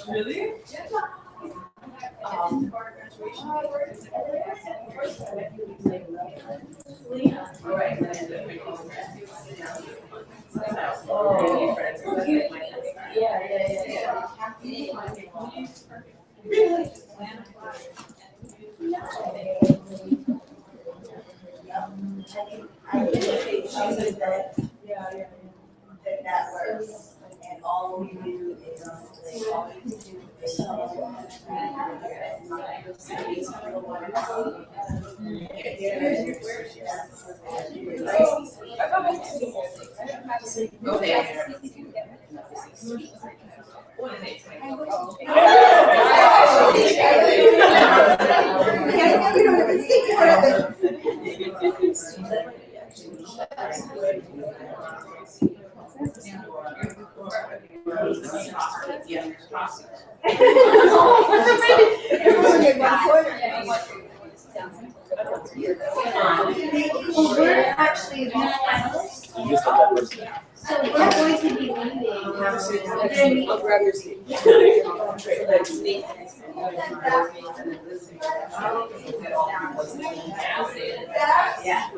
Really? I think they choose that works, and all we do is all we do is we're actually the finalists. So we're going to be leaving. I'll grab your seat. Yeah.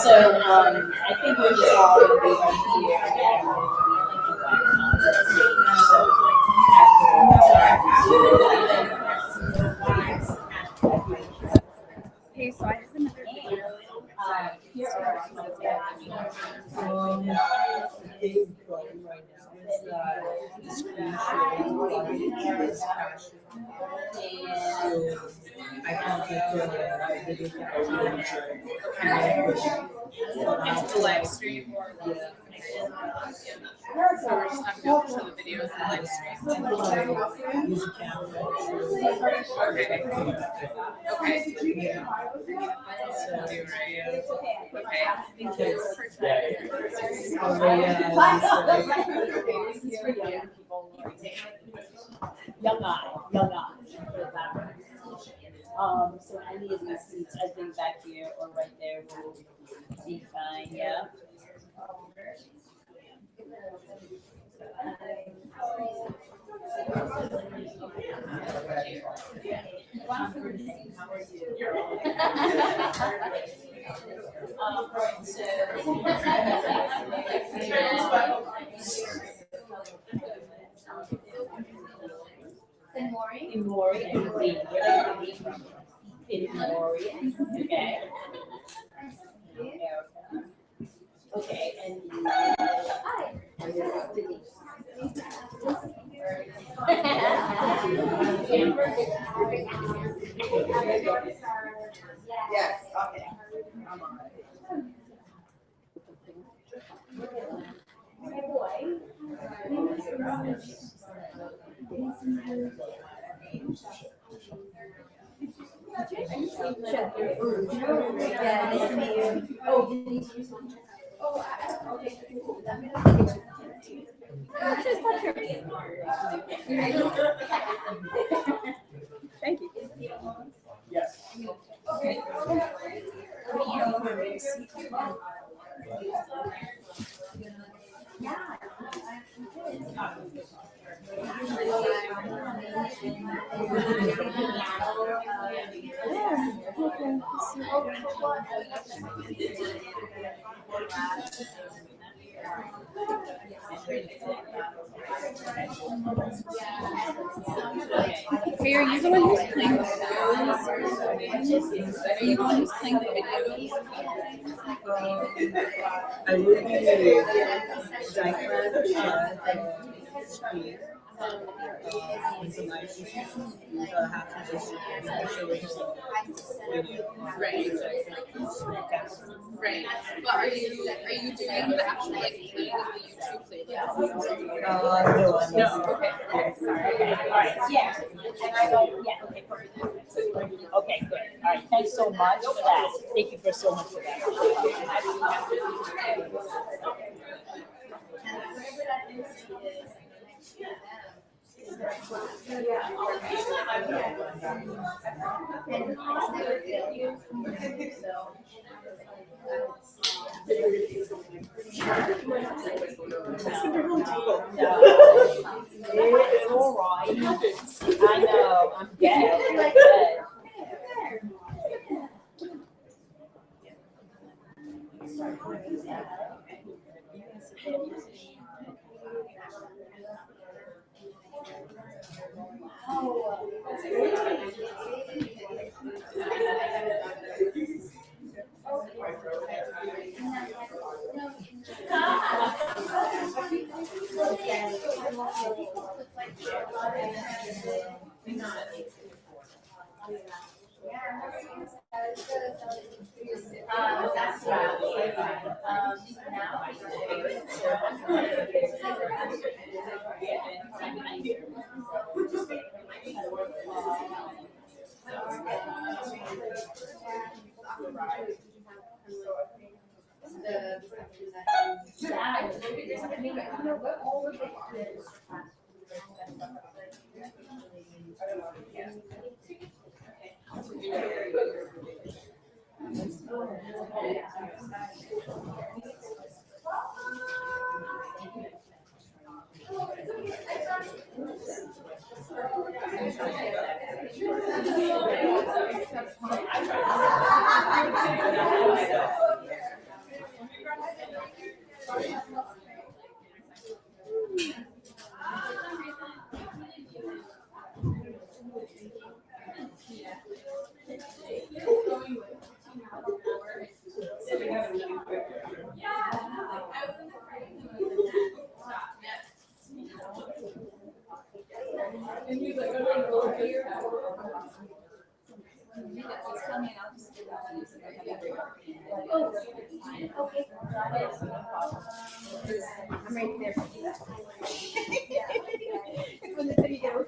So, I think we're just all gonna be Okay, so I have another video. Here are Big problem right now is that the screen sharing is crashing. So I can't get the video into the live stream. So we're just not going to show the videos in the live stream. use a camera. Okay. Okay. So, Okay. Thank you for trying. young eye. So any of these seats, I think back here or right there will be fine, yeah. Mori and Lee. Mori, okay. Okay, and Yes, okay. Yeah, nice to meet you. Oh, Denise. Thank you. yes. Okay. Hey, are you the one who's playing the videos? Are you the one who's playing the videos? I will be Diamond screen. It's a live stream. So I have to just showing some video. Right. Right. But are you doing the actual like playing of the YouTube playlist? No, I'm No, not. okay, sorry, okay, all right, yeah, and I don't, yeah, okay, perfect. Okay, good, all right, thanks so much for that, thank you for so much for that. It's all right, I know, I'm dead, I'm dead. That's I'm right there. When the video.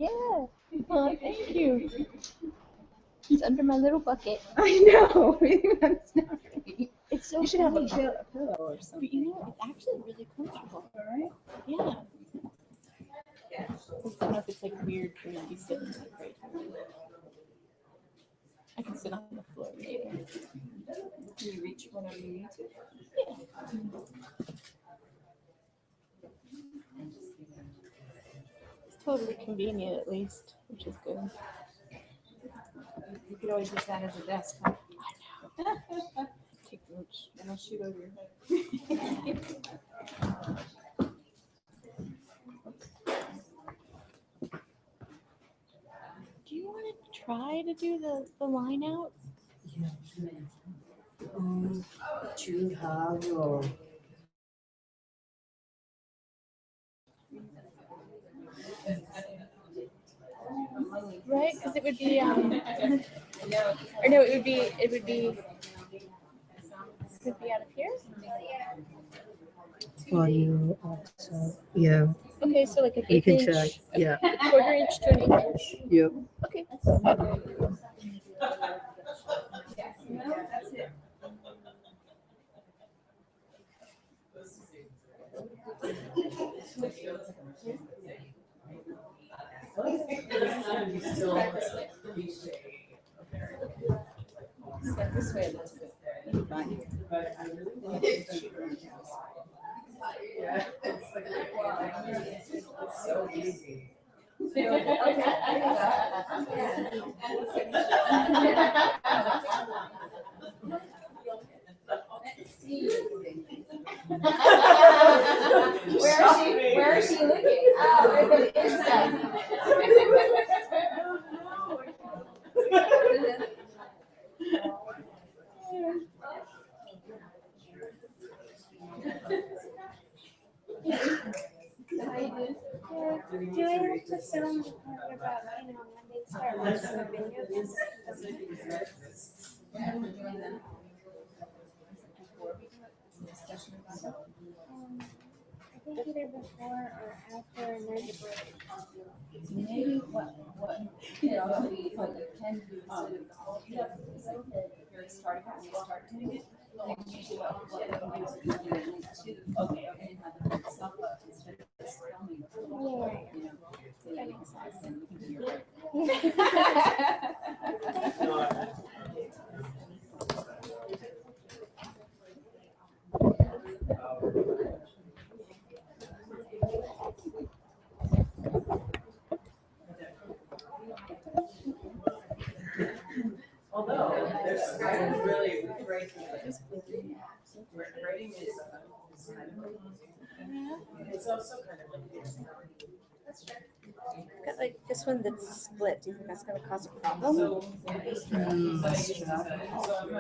Yeah. Oh, thank you. It's under my little bucket. I know. That's not right. It's so You should have a funny. pillow or something. But you know, it's actually really comfortable. Alright. Yeah. I don't know if it's like weird for me to be sitting like right here. I can sit on the floor later. Can you reach whenever you need to? It's totally convenient at least, which is good. You could always use that as a desk. Huh? Take notes. And I'll shoot over your head. Do you want to try to do the line out? To have your Right? Because it would be or no, it would be out of here. audio also. Yeah, Okay, so like an you eighth can inch, check. Yeah. a quarter inch to an eighth inch. Yep. Okay. This way it looks good. Fine. Yeah, it's like, it's so easy. Where is she looking? Oh, it's an inside. Do we have to film the part about, when they start watching the videos? I think either before or after, and there's a break. Maybe what, you know, what you can do instead of the whole thing, is like, if you're starting, when you start doing it, then usually what you can do is you can do it too. Okay, and have it stop up instead of just filming. Yeah. You know, so that makes sense, and you can do your work. Although, there's really great. Writing is. It's also kind of like. Got like this one that's split. Do you think that's gonna cause a problem?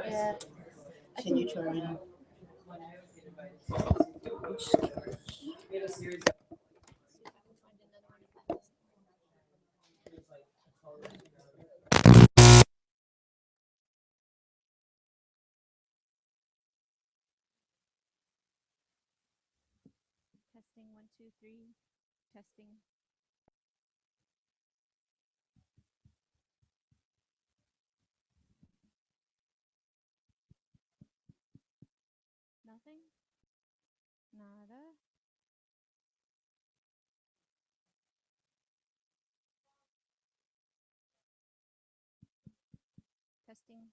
Yeah. Can you try it? We have a series Testing 1, 2, 3. Testing. Nothing? Nada? Testing.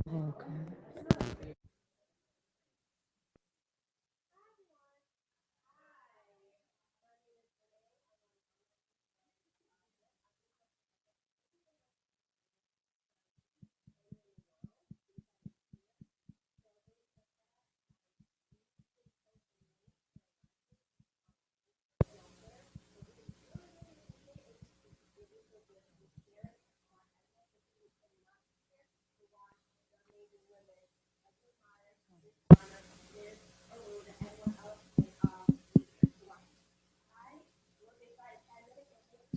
Okay.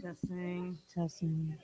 Testing, testing.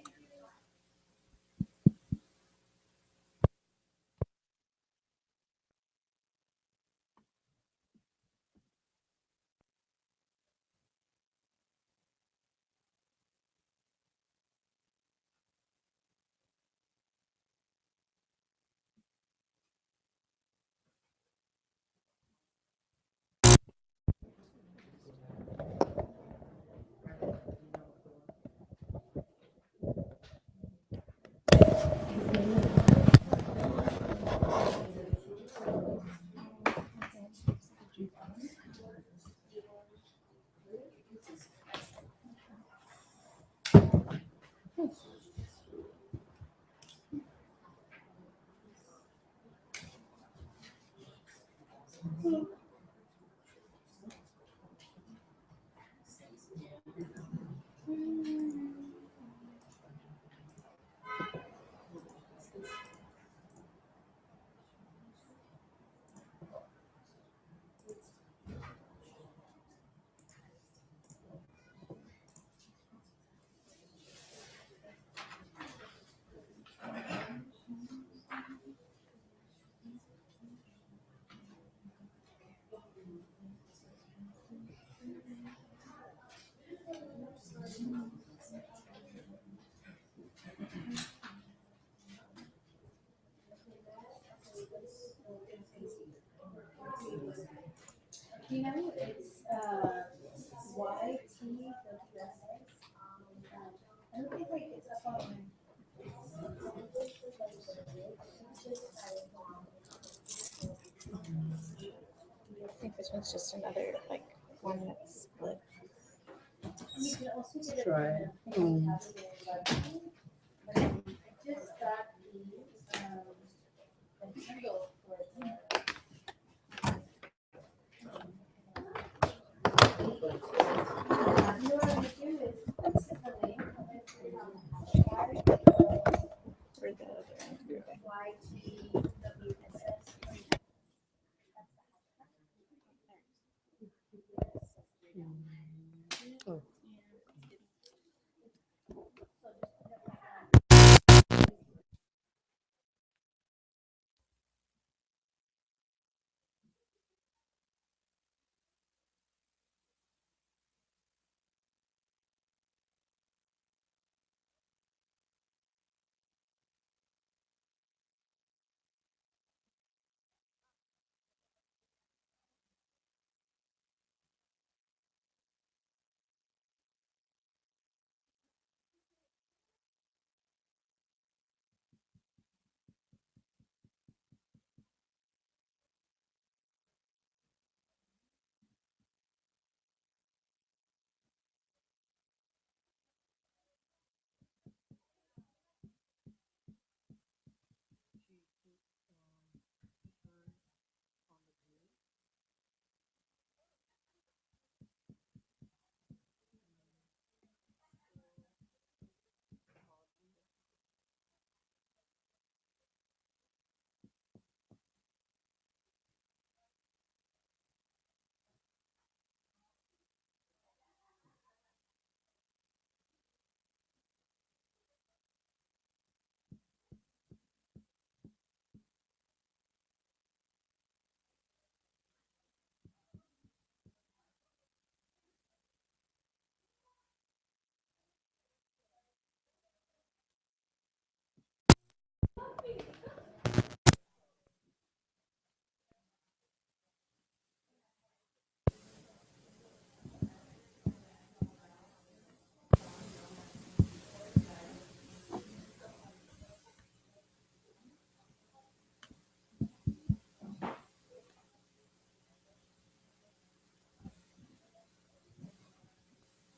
You know, it's YT. I don't think like it's up on. I think this one's just another like one that's split. You can also get it. Try it. I just got the handle for the. You know what I'm gonna do is this is the link. For the other one. YTWSS. Oh.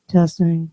Testing.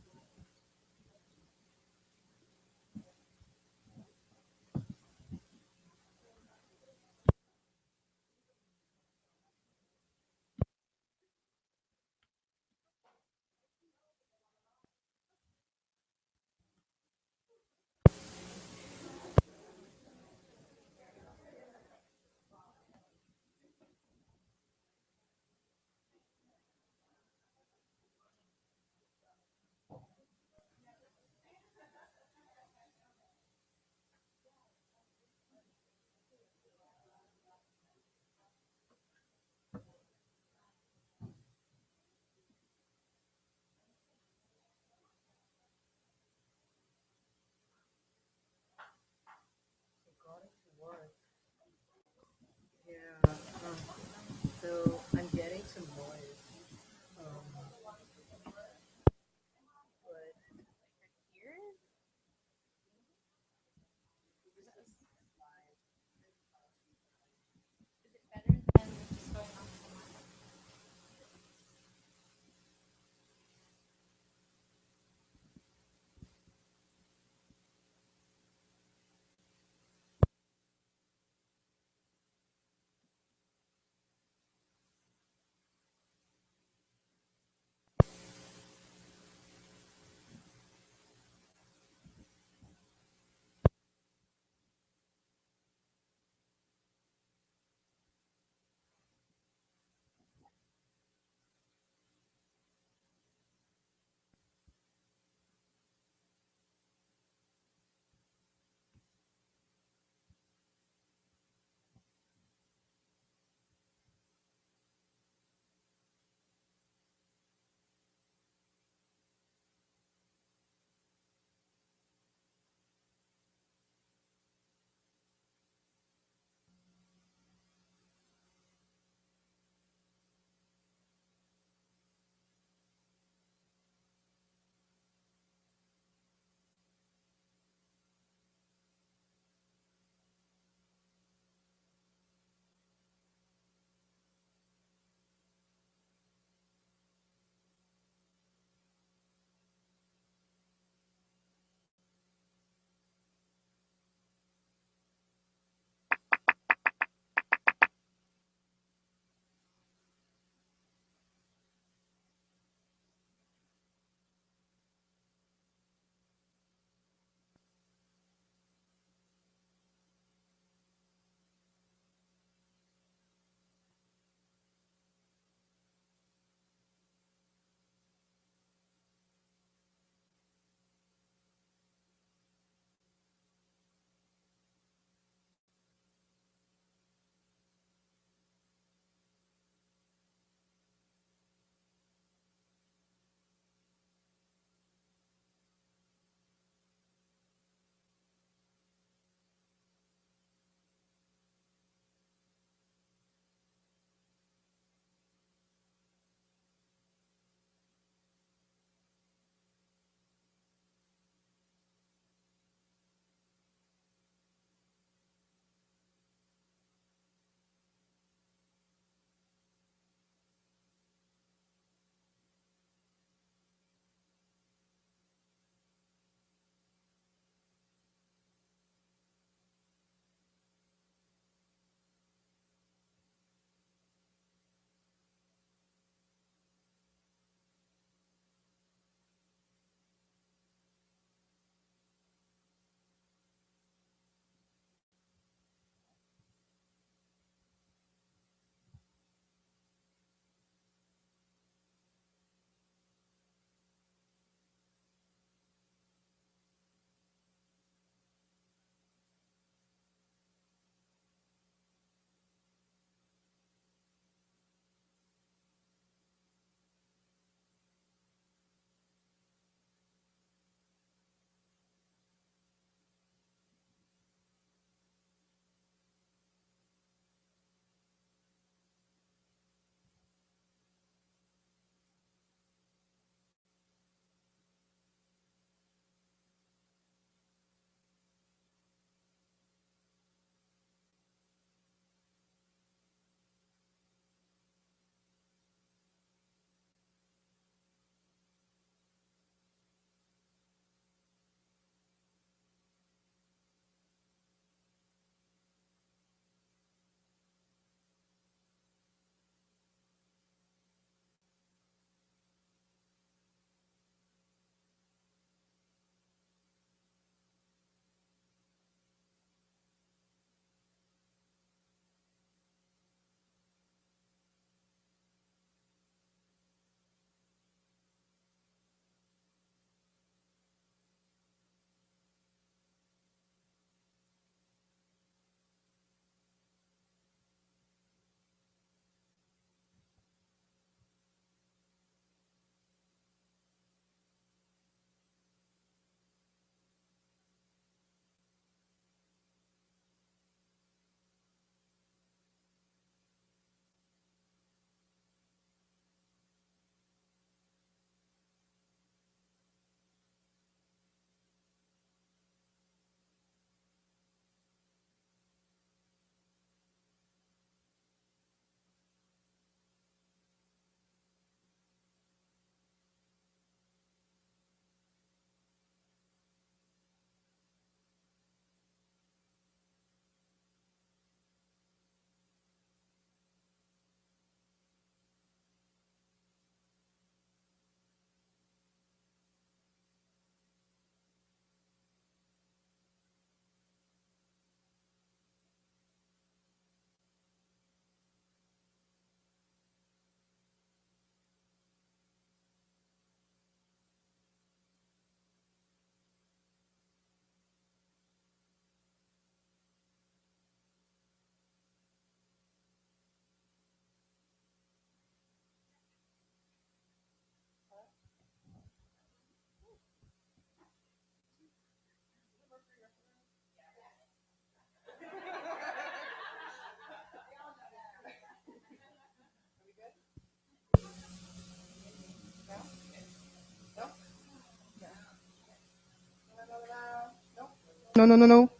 No.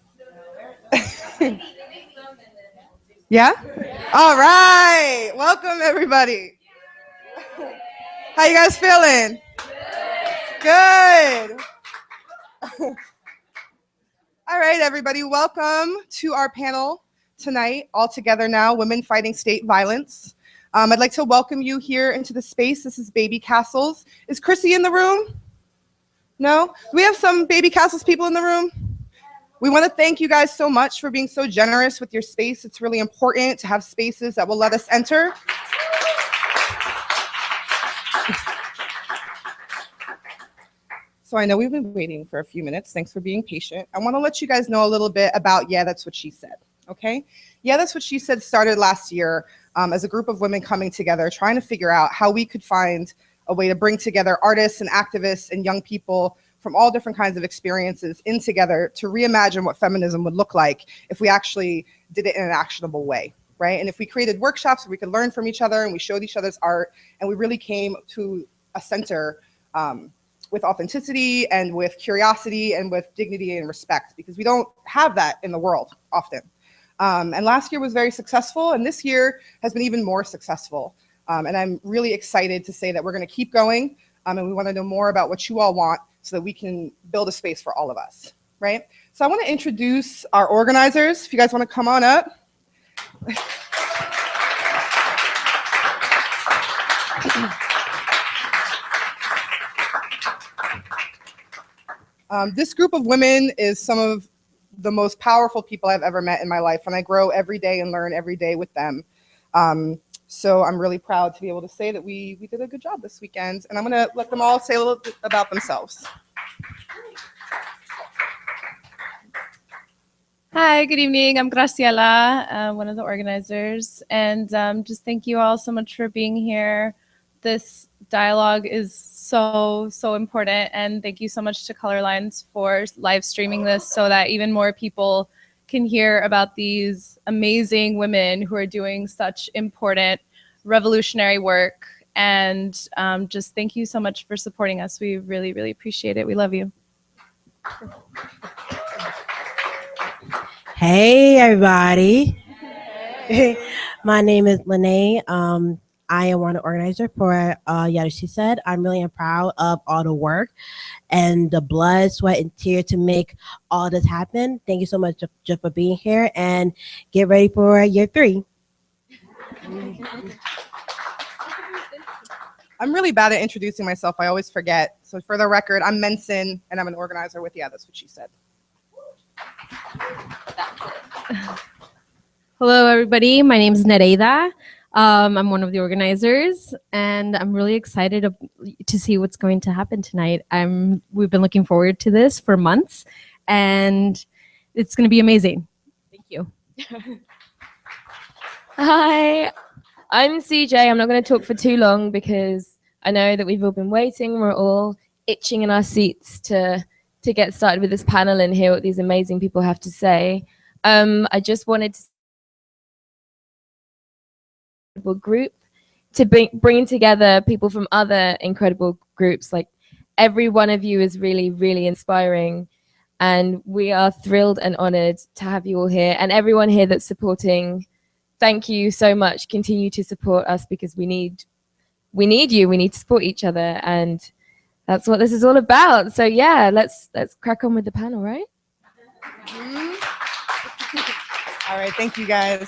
Yeah? All right. Welcome, everybody. How you guys feeling? Good. All right, everybody. Welcome to our panel tonight, All Together Now, Women Fighting State Violence. I'd like to welcome you here into the space. This is Baby Castles. Is Chrissy in the room? No? Do we have some Baby Castles people in the room? We want to thank you guys so much for being so generous with your space. It's really important to have spaces that will let us enter. So I know we've been waiting for a few minutes. Thanks for being patient. I want to let you guys know a little bit about Yeah, That's What She Said, okay? Yeah, That's What She Said started last year as a group of women coming together, trying to figure out how we could find a way to bring together artists and activists and young people from all different kinds of experiences in together to reimagine what feminism would look like if we actually did it in an actionable way, right? And if we created workshops where we could learn from each other and we showed each other's art and we really came to a center with authenticity and with curiosity and with dignity and respect, because we don't have that in the world often. And last year was very successful, and this year has been even more successful. And I'm really excited to say that we're going to keep going, and we want to know more about what you all want so that we can build a space for all of us, right? So I want to introduce our organizers. If you guys want to come on up. This group of women is some of the most powerful people I've ever met in my life, and I grow every day and learn every day with them. So I'm really proud to be able to say that we did a good job this weekend, and I'm gonna let them all say a little bit about themselves. Hi, good evening. I'm Graciela, one of the organizers, and just thank you all so much for being here. This dialogue is so important, and thank you so much to Colorlines for live streaming this so that even more people can hear about these amazing women who are doing such important revolutionary work. And just thank you so much for supporting us. We really appreciate it. We love you. Hey everybody. My name is Lene. I am one of the organizers for Yeah, That She Said. I'm really proud of all the work and the blood, sweat, and tears to make all this happen. Thank you so much just for being here, and get ready for year 3. I'm really bad at introducing myself. I always forget. So for the record, I'm Mensen, and I'm an organizer with Yeah, That's What She Said. Hello, everybody. My name is Nereida. I'm one of the organizers, and I'm really excited to see what's going to happen tonight. We've been looking forward to this for months, and it's going to be amazing. Thank you. Hi, I'm CJ. I'm not going to talk for too long because I know that we've all been waiting. We're all itching in our seats to get started with this panel and hear what these amazing people have to say. I just wanted to group to bring together people from other incredible groups. Like, every one of you is really inspiring, and we are thrilled and honored to have you all here, and everyone here that's supporting. Thank you so much. Continue to support us because we need you. We need to support each other, and that's what this is all about. So yeah, let's crack on with the panel, right? All right, thank you guys.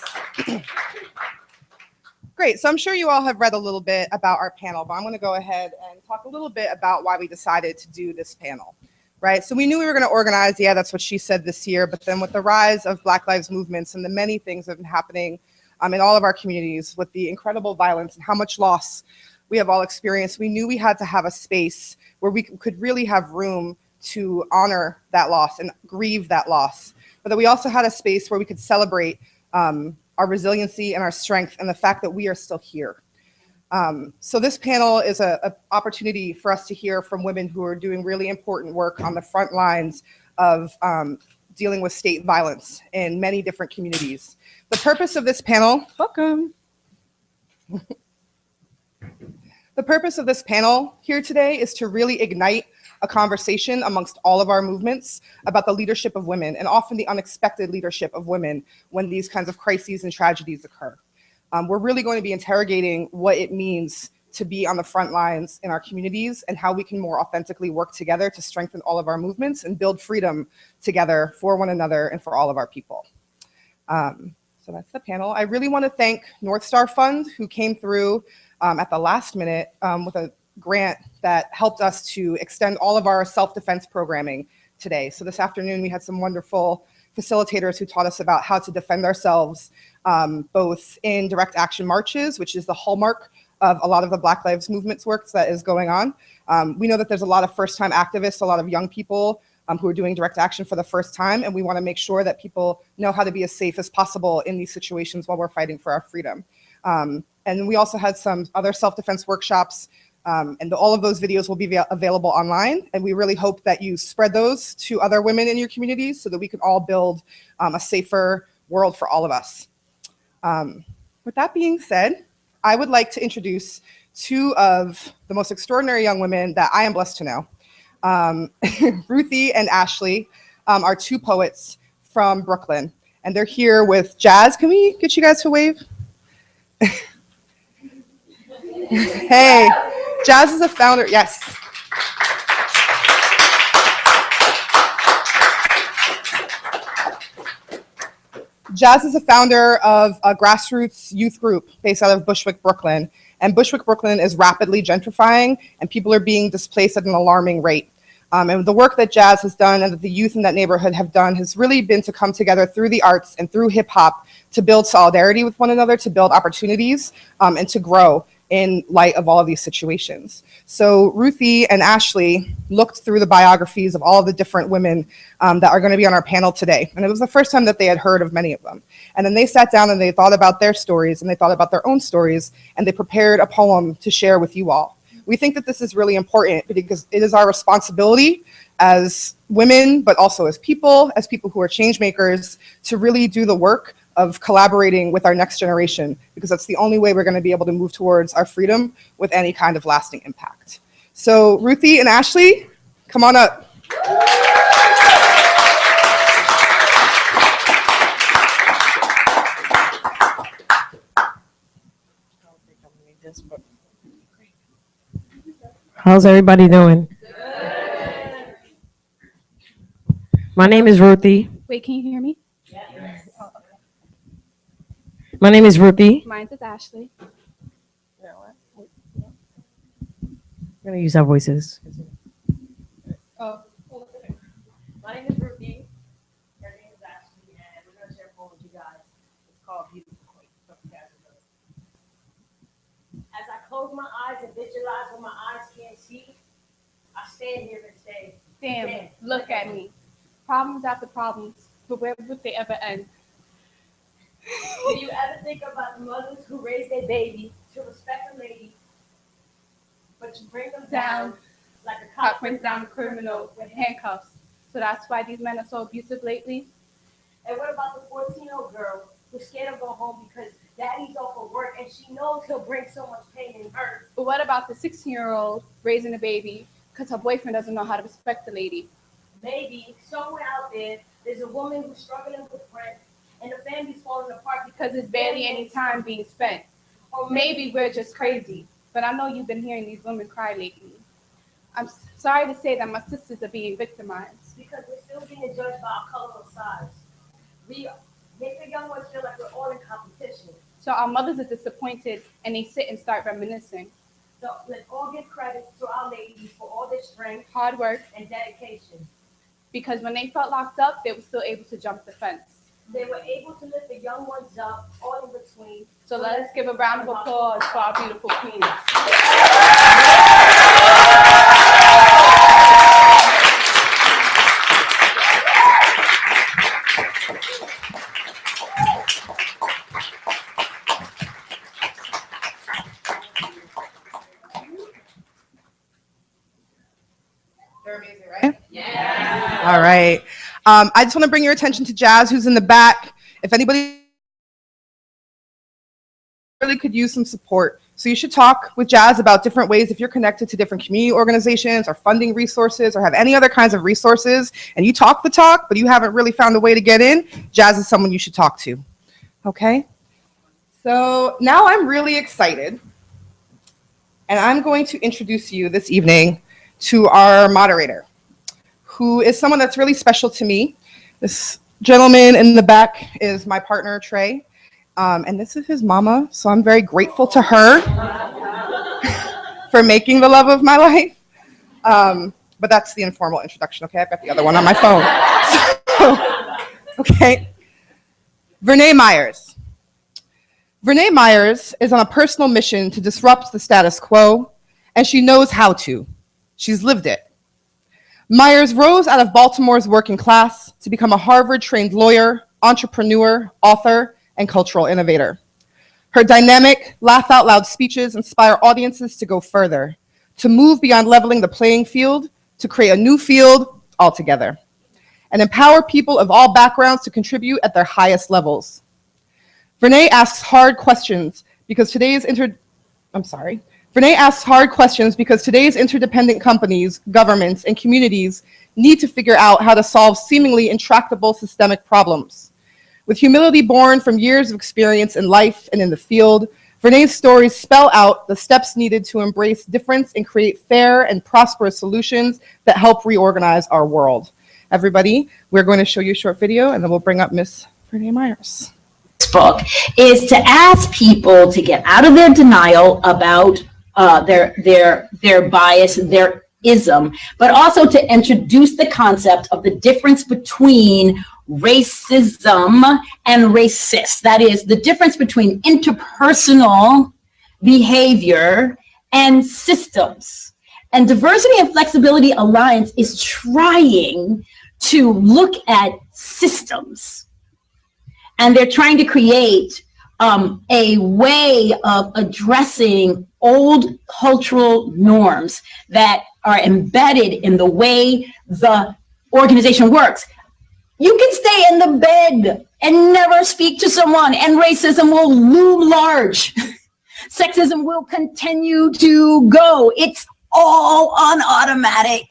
Great, so I'm sure you all have read a little bit about our panel, but I'm gonna go ahead and talk a little bit about why we decided to do this panel, right? So we knew we were gonna organize Yeah, That's What She Said this year, but then with the rise of Black Lives movements and the many things that have been happening in all of our communities, with the incredible violence and how much loss we have all experienced, we knew we had to have a space where we could really have room to honor that loss and grieve that loss, but that we also had a space where we could celebrate our resiliency and our strength and the fact that we are still here. So this panel is an opportunity for us to hear from women who are doing really important work on the front lines of dealing with state violence in many different communities. The purpose of this panel, welcome. The purpose of this panel here today is to really ignite a conversation amongst all of our movements about the leadership of women and often the unexpected leadership of women when these kinds of crises and tragedies occur. We're really going to be interrogating what it means to be on the front lines in our communities and how we can more authentically work together to strengthen all of our movements and build freedom together for one another and for all of our people. So that's the panel. I really want to thank North Star Fund, who came through at the last minute with a grant that helped us to extend all of our self-defense programming today. So this afternoon we had some wonderful facilitators who taught us about how to defend ourselves both in direct action marches, which is the hallmark of a lot of the Black Lives Movement's work that is going on. We know that there's a lot of first-time activists, a lot of young people who are doing direct action for the first time, and we want to make sure that people know how to be as safe as possible in these situations while we're fighting for our freedom. And we also had some other self-defense workshops, and all of those videos will be available online, and we really hope that you spread those to other women in your communities so that we can all build a safer world for all of us. With that being said, I would like to introduce two of the most extraordinary young women that I am blessed to know. Ruthie and Ashley are two poets from Brooklyn, and they're here with Jazz. Can we get you guys to wave? Hey, Jazz is a founder, yes. Jazz is a founder of a grassroots youth group based out of Bushwick, Brooklyn. And Bushwick, Brooklyn is rapidly gentrifying and people are being displaced at an alarming rate. And the work that Jazz has done and that the youth in that neighborhood have done has really been to come together through the arts and through hip hop to build solidarity with one another, to build opportunities, and to grow in light of all of these situations. So Ruthie and Ashley looked through the biographies of all of the different women that are going to be on our panel today. And it was the first time that they had heard of many of them. And then they sat down and they thought about their stories and they thought about their own stories and they prepared a poem to share with you all. We think that this is really important because it is our responsibility as women, but also as people who are change makers, to really do the work of collaborating with our next generation, because that's the only way we're going to be able to move towards our freedom with any kind of lasting impact. So Ruthie and Ashley, come on up. How's everybody doing? My name is Ruthie. Wait, can you hear me? My name is Ruthie. Mine's is Ashley. I'm gonna use our voices. Oh. My name is Ruthie. Her name is Ashley, and we're going to share a poem with you guys. It's called Beautiful Queen. As I close my eyes and visualize what my eyes can't see, I stand here and say, Damn, look at me. Problems after problems, but where would they ever end? do you ever think about the mothers who raise their baby to respect a lady, but you bring them down like a Cop brings down a criminal with handcuffs. So that's why these men are so abusive lately. And what about the 14-year-old girl who's scared to go home because daddy's off of work and she knows he'll bring so much pain and hurt? But what about the 16-year-old raising a baby because her boyfriend doesn't know how to respect the lady? Maybe somewhere out there's a woman who's struggling with rent and the family's falling apart Because there's barely any time being spent. Or maybe we're just crazy. But I know you've been hearing these women cry lately. I'm sorry to say that my sisters are being victimized. Because we're still being judged by our color or size. We make the young ones feel like we're all in competition. So our mothers are disappointed and they sit and start reminiscing. So let's all give credit to our ladies for all their strength, hard work, and dedication. Because when they felt locked up, they were still able to jump the fence. They were able to lift the young ones up, all in between. So let's give a round of applause for our beautiful queens. They're amazing, right? Yeah. All right. I just want to bring your attention to Jazz, who's in the back. If anybody really could use some support So you should talk with Jazz about different ways if you're connected to different community organizations or funding resources or have any other kinds of resources and you talk the talk, but you haven't really found a way to get in, Jazz is someone you should talk to, okay? So now I'm really excited and I'm going to introduce you this evening to our moderator, who is someone that's really special to me. This gentleman in the back is my partner, Trey. And this is his mama, so I'm very grateful to her for making the love of my life. But that's the informal introduction, okay? I've got the other one on my phone. Okay. Vernee Myers. Vernee Myers is on a personal mission to disrupt the status quo, and she knows how to. She's lived it. Myers rose out of Baltimore's working class to become a Harvard-trained lawyer, entrepreneur, author, and cultural innovator. Her dynamic, laugh-out-loud speeches inspire audiences to go further, to move beyond leveling the playing field, to create a new field altogether, and empower people of all backgrounds to contribute at their highest levels. Vernee asks hard questions because today's interdependent companies, governments, and communities need to figure out how to solve seemingly intractable systemic problems. With humility born from years of experience in life and in the field, Vernee's stories spell out the steps needed to embrace difference and create fair and prosperous solutions that help reorganize our world. Everybody, we're going to show you a short video and then we'll bring up Miss Vernee Myers. This book is to ask people to get out of their denial about their bias, their ism, but also to introduce the concept of the difference between racism and racist. That is the difference between interpersonal behavior and systems. And Diversity and Flexibility Alliance is trying to look at systems. And they're trying to create a way of addressing old cultural norms that are embedded in the way the organization works. You can stay in the bed and never speak to someone, and racism will loom large. Sexism will continue to go. It's all on automatic.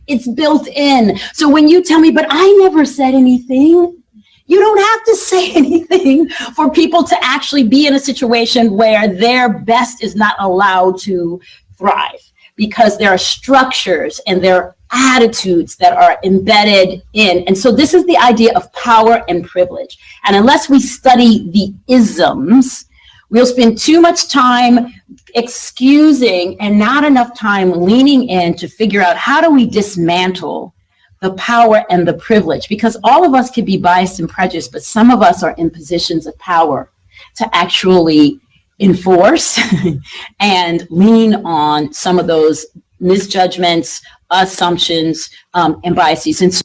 It's built in. So when you tell me, but I never said anything, you don't have to say anything for people to actually be in a situation where their best is not allowed to thrive, because there are structures and there are attitudes that are embedded in. And so this is the idea of power and privilege. And unless we study the isms, we'll spend too much time excusing and not enough time leaning in to figure out how do we dismantle the power and the privilege, because all of us can be biased and prejudiced, but some of us are in positions of power to actually enforce and lean on some of those misjudgments, assumptions, and biases. And so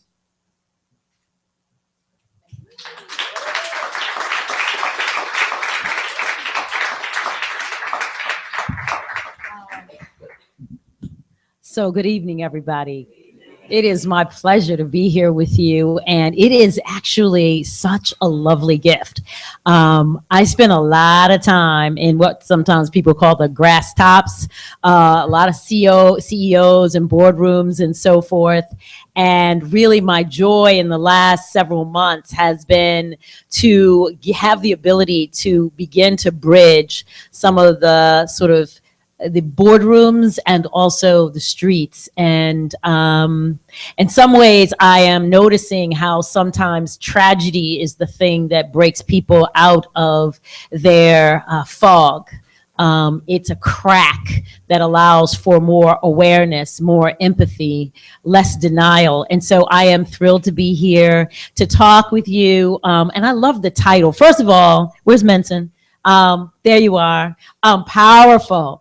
So good evening, everybody. It is my pleasure to be here with you, and it is actually such a lovely gift. I spent a lot of time in what sometimes people call the grass tops, a lot of CEOs and boardrooms and so forth. And really my joy in the last several months has been to have the ability to begin to bridge some of the sort of the boardrooms and also the streets. And in some ways, I am noticing how sometimes tragedy is the thing that breaks people out of their fog. It's a crack that allows for more awareness, more empathy, less denial. And so I am thrilled to be here to talk with you. And I love the title. First of all, where's Menson? There you are. Powerful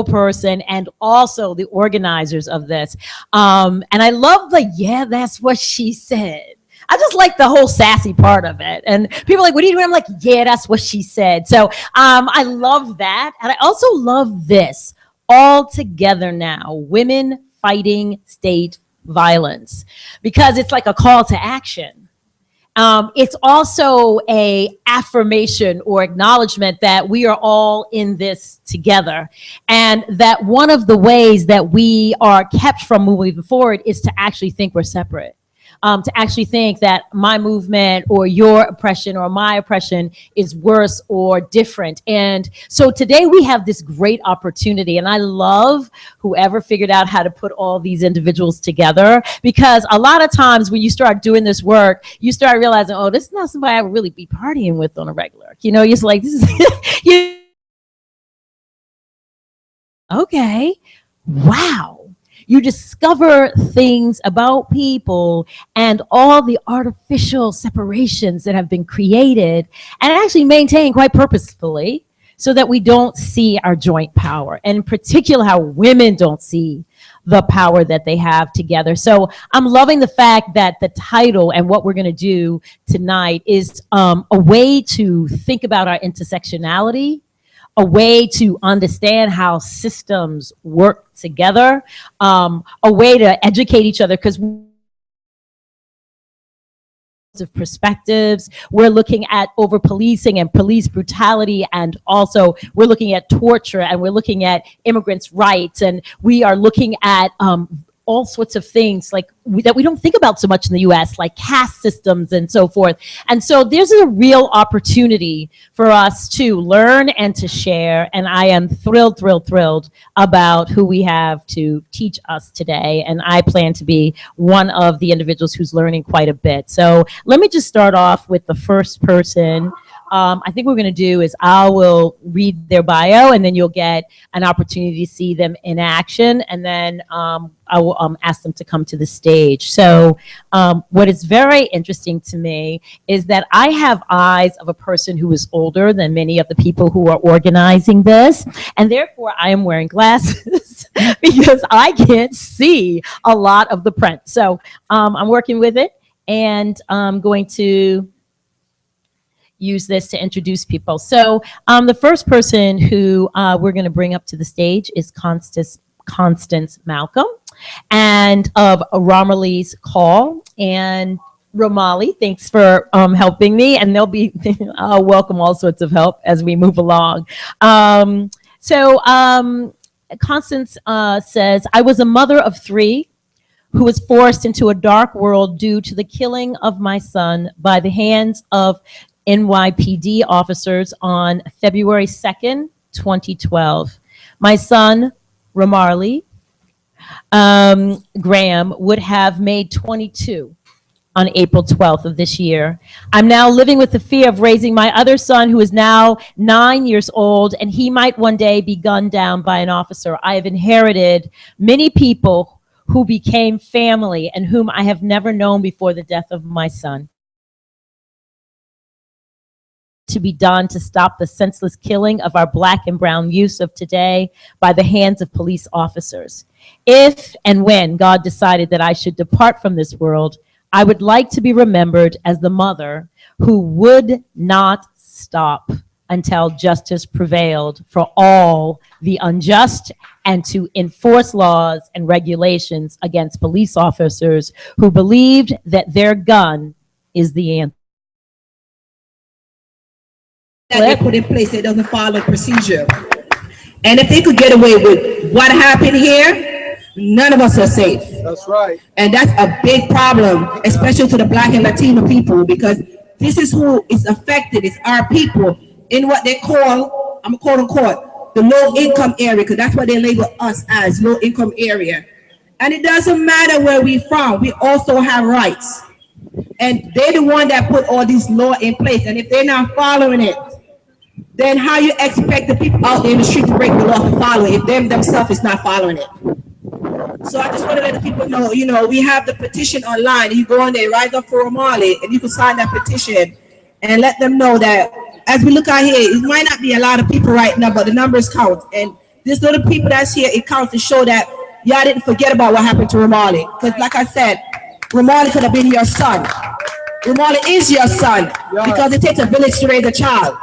person, and also the organizers of this. And I love yeah, that's what she said. I just like the whole sassy part of it. And people are like, what are you doing? I'm like, yeah, that's what she said. So I love that. And I also love this, all together now, women fighting state violence, because it's like a call to action. It's also a affirmation or acknowledgement that we are all in this together, and that one of the ways that we are kept from moving forward is to actually think we're separate. To actually think that my movement or your oppression or my oppression is worse or different. And so today we have this great opportunity, and I love whoever figured out how to put all these individuals together, because a lot of times when you start doing this work, you start realizing, oh, this is not somebody I would really be partying with on a regular. You know, you're just like, this is, okay, wow. You discover things about people and all the artificial separations that have been created and actually maintained quite purposefully so that we don't see our joint power, and in particular how women don't see the power that they have together. So I'm loving the fact that the title and what we're going to do tonight is a way to think about our intersectionality, a way to understand how systems work together, a way to educate each other, because of perspectives, we're looking at over policing and police brutality, and also we're looking at torture, and we're looking at immigrants' rights, and we are looking at all sorts of things like that we don't think about so much in the US, like caste systems and so forth. And so there's a real opportunity for us to learn and to share. And I am thrilled about who we have to teach us today. And I plan to be one of the individuals who's learning quite a bit. So let me just start off with the first person. I think what we're going to do is I will read their bio, and then you'll get an opportunity to see them in action, and then I will ask them to come to the stage. So what is very interesting to me is that I have eyes of a person who is older than many of the people who are organizing this, and therefore I am wearing glasses because I can't see a lot of the print. So I'm working with it, and I'm going to use this to introduce people. So the first person who we're going to bring up to the stage is Constance Malcolm, and of Romilly's Call. And Romilly, thanks for helping me, and they'll be I'll welcome all sorts of help as we move along. Constance says, I was a mother of 3 who was forced into a dark world due to the killing of my son by the hands of NYPD officers on February 2nd, 2012. My son, Romilly Graham, would have made 22 on April 12th of this year. I'm now living with the fear of raising my other son, who is now 9 years old, and he might one day be gunned down by an officer. I have inherited many people who became family and whom I have never known before the death of my son. To be done to stop the senseless killing of our Black and brown youth of today by the hands of police officers. If and when God decided that I should depart from this world, I would like to be remembered as the mother who would not stop until justice prevailed for all the unjust, and to enforce laws and regulations against police officers who believed that their gun is the answer. That they put in place, it doesn't follow procedure. And if they could get away with what happened here, none of us are safe. That's right. And that's a big problem, especially to the Black and Latino people, because this is who is affected. It's our people in what they call, I'm quote unquote, the low income area, because that's what they label us as, low income area. And it doesn't matter where we're from, we also have rights. And they're the one that put all these laws in place. And if they're not following it, then how you expect the people out there in the street to break the law to follow it if them themselves is not following it? So I just want to let the people know, you know, we have the petition online. You go on there, Rise Up for Romilly, and you can sign that petition and let them know that as we look out here, it might not be a lot of people right now, but the numbers count. And this little people that's here, it counts to show that y'all didn't forget about what happened to Romilly. Because like I said, Romilly could have been your son. Romilly is your son, because it takes a village to raise a child.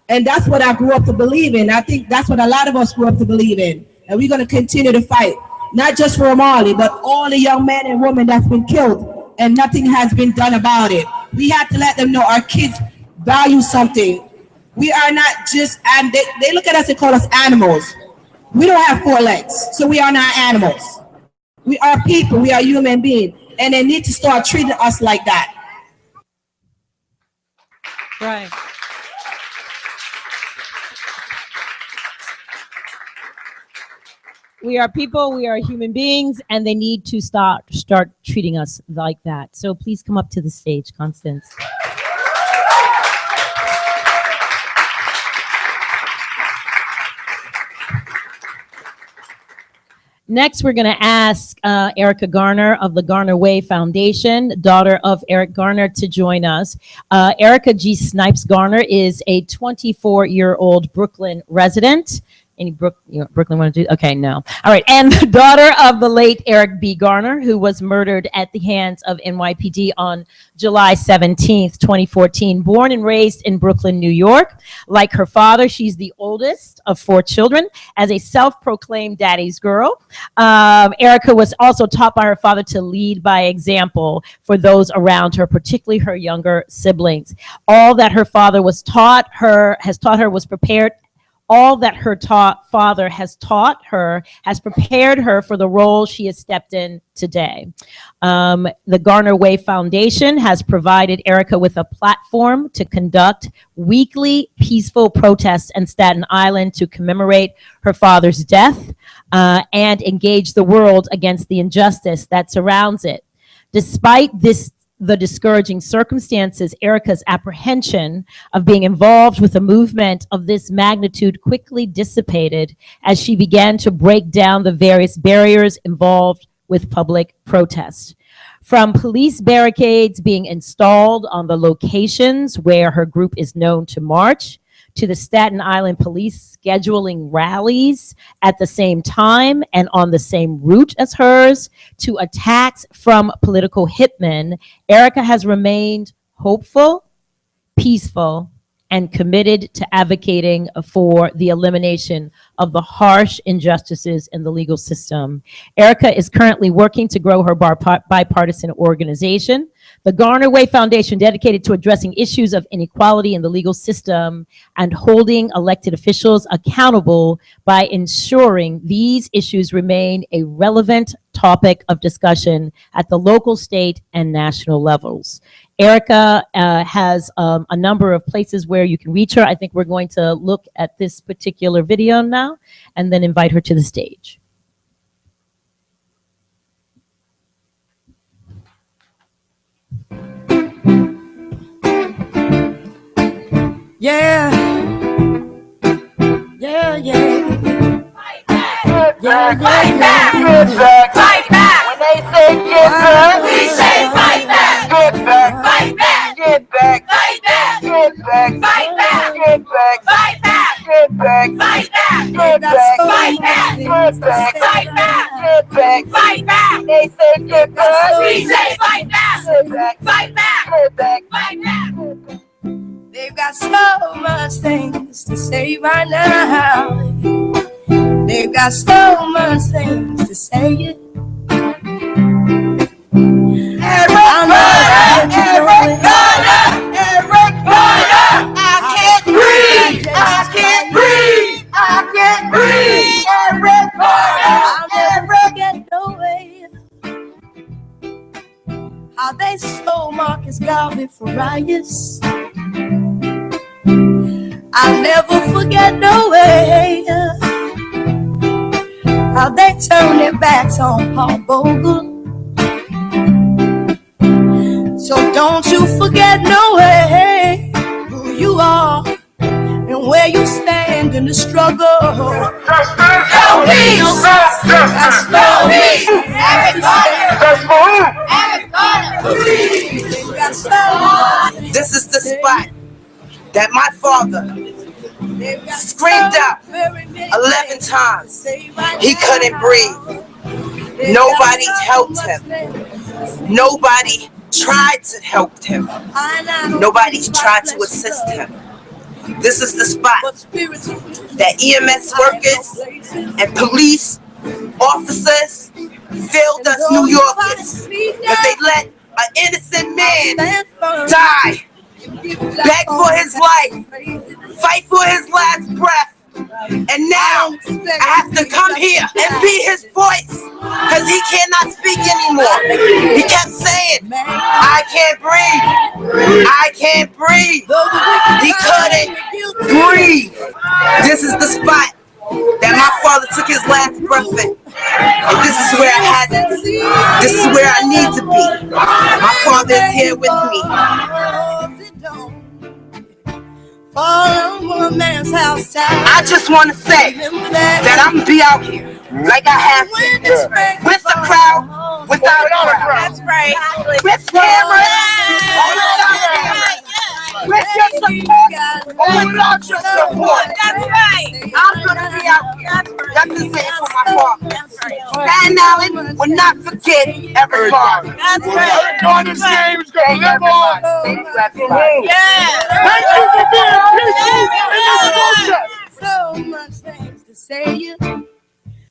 And that's what I grew up to believe in. I think that's what a lot of us grew up to believe in. And we're going to continue to fight, not just for Romilly, but all the young men and women that's been killed and nothing has been done about it. We have to let them know our kids value something. We are not just, and they look at us and call us animals. We don't have 4 legs, so we are not animals. We are people, we are human beings, and they need to start treating us like that. Right. We are people, we are human beings, and they need to start treating us like that. So please come up to the stage, Constance. Next, we're going to ask Erica Garner of the Garner Way Foundation, daughter of Eric Garner, to join us. Erica G. Snipes Garner is a 24-year-old Brooklyn resident. Any Brooklyn want to do? Okay, no. All right. And the daughter of the late Eric B. Garner, who was murdered at the hands of NYPD on July 17th, 2014. Born and raised in Brooklyn, New York. Like her father, she's the oldest of 4 children. As a self-proclaimed daddy's girl, Erica was also taught by her father to lead by example for those around her, particularly her younger siblings. All that her father has taught her was prepared. All that her father has taught her has prepared her for the role she has stepped in today. The Garner Way Foundation has provided Erica with a platform to conduct weekly peaceful protests in Staten Island to commemorate her father's death and engage the world against the injustice that surrounds it. Despite the discouraging circumstances, Erica's apprehension of being involved with a movement of this magnitude quickly dissipated as she began to break down the various barriers involved with public protest. From police barricades being installed on the locations where her group is known to march, to the Staten Island police scheduling rallies at the same time and on the same route as hers, to attacks from political hitmen, Erica has remained hopeful, peaceful, and committed to advocating for the elimination of the harsh injustices in the legal system. Erica is currently working to grow her bipartisan organization, the Garner Way Foundation, dedicated to addressing issues of inequality in the legal system and holding elected officials accountable by ensuring these issues remain a relevant topic of discussion at the local, state, and national levels. Erica has a number of places where you can reach her. I think we're going to look at this particular video now and then invite her to the stage. Yeah. Yeah, yeah. Fight back. Fight back. Fight back. When they say get back, we say fight back. Get back. Fight back. Get back. Fight back. Get back. Fight back. Get back. Fight back. Get back. Fight back. Get back. Fight back. Get back. Fight back. Get back. Fight back. They say get back, we say fight back. Get back. Fight back. Get back. Fight back. They've got so much things to say right now. They've got so much things to say. Eric Garner, I can't breathe, I can't breathe, I can't breathe. Eric Garner, I'll never get no way. How they stole Marcus Garvey for riots, I'll never forget no way. How they turned their backs on Paul Bogle. So don't you forget no way who you are and where you stand in the struggle. Help me! That's no me! This is the spot that my father screamed out 11 times. He couldn't breathe. Nobody helped him. Nobody tried to help him. Nobody tried to assist him. This is the spot that EMS workers and police officers failed us New Yorkers because they let an innocent man die, beg for his life, fight for his last breath. And now I have to come here and be his voice because he cannot speak anymore. He kept saying, I can't breathe. I can't breathe. He couldn't breathe. This is the spot that my father took his last breath in. And this is where I had to be. This is where I need to be. My father is here with me. I just want to say that I'm gonna be out here like I have been, with the crowd, without a crowd, with cameras, with your support, or without your support. I'm gonna be out here representing for my father. Staten Island will not forget every father. That's right. Eric Garner's name is gonna live on. Thank you, everybody. Thank you for being peaceful in this process. So much things to say,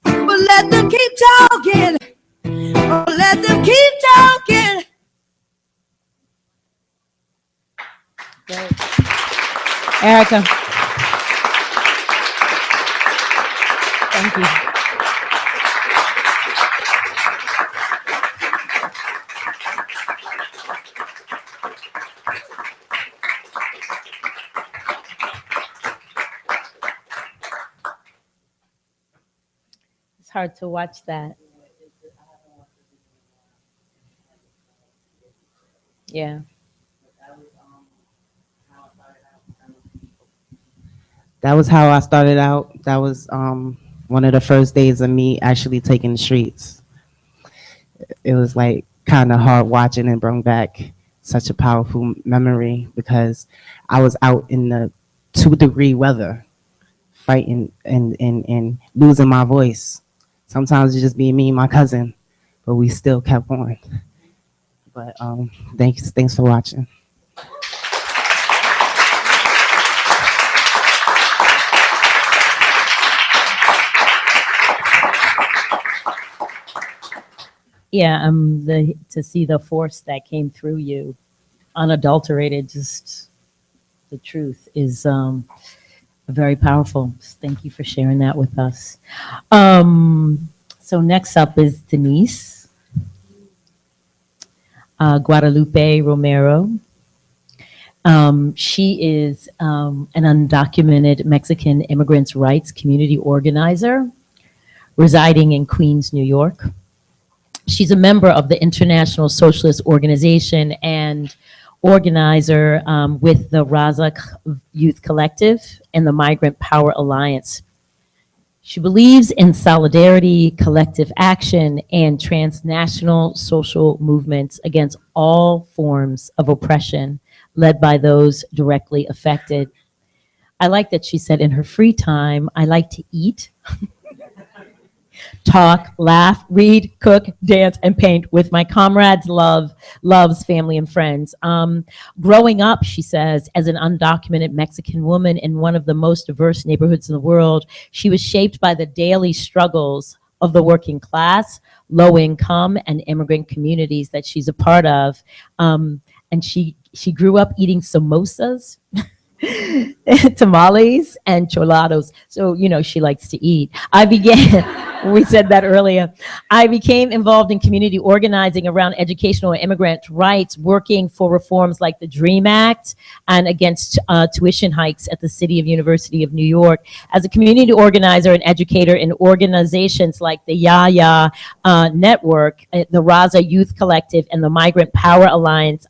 but let them keep talking. Oh, let them keep talking. Erica. Thank you. It's hard to watch that. Yeah. That was how I started out. That was one of the first days of me actually taking the streets. It was like kind of hard watching and brought back such a powerful memory because I was out in the 2-degree weather fighting and losing my voice. Sometimes it just be me and my cousin, but we still kept on. But thanks for watching. Yeah, to see the force that came through you, unadulterated, just the truth is very powerful. Thank you for sharing that with us. So next up is Denise Guadalupe Romero. She is an undocumented Mexican immigrants' rights community organizer residing in Queens, New York. She's a member of the International Socialist Organization and organizer with the Raza Youth Collective and the Migrant Power Alliance. She believes in solidarity, collective action, and transnational social movements against all forms of oppression led by those directly affected. I like that she said in her free time, I like to eat, talk, laugh, read, cook, dance, and paint with my comrades, loves, family, and friends. Growing up, she says, as an undocumented Mexican woman in one of the most diverse neighborhoods in the world, she was shaped by the daily struggles of the working class, low income, and immigrant communities that she's a part of. And she grew up eating samosas, tamales, and cholados. So, she likes to eat. We said that earlier. I became involved in community organizing around educational and immigrant rights, working for reforms like the DREAM Act and against tuition hikes at the City of University of New York. As a community organizer and educator in organizations like the Yaya Network, the Raza Youth Collective, and the Migrant Power Alliance,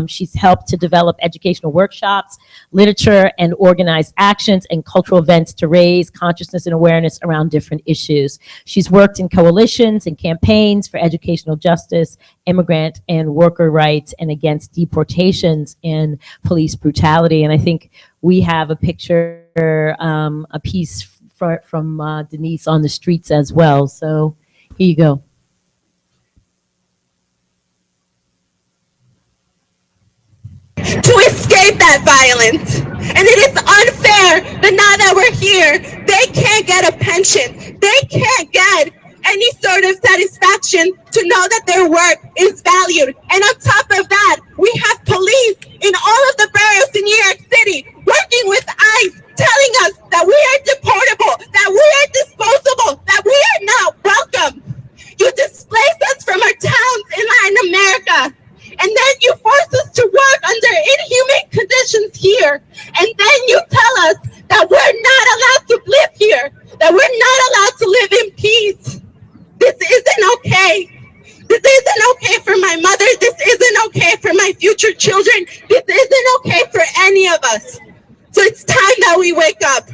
she's helped to develop educational workshops, literature, and organize actions and cultural events to raise consciousness and awareness around different issues. She's worked in coalitions and campaigns for educational justice, immigrant and worker rights, and against deportations and police brutality. And I think we have a picture, a piece from Denise on the streets as well. So here you go. To escape that violence. And it is unfair that now that we're here, they can't get a pension. They can't get any sort of satisfaction to know that their work is valued. And on top of that, we have police in all of the boroughs in New York City working with ICE, telling us that we are deportable, that we are disposable, that we are not welcome. You displace us from our towns in Latin America, and then you force us to work under inhumane conditions here, and then you tell us that we're not allowed to live here, that we're not allowed to live in peace. This isn't okay. This isn't okay for my mother. This isn't okay for my future children. This isn't okay for any of us. So it's time that we wake up.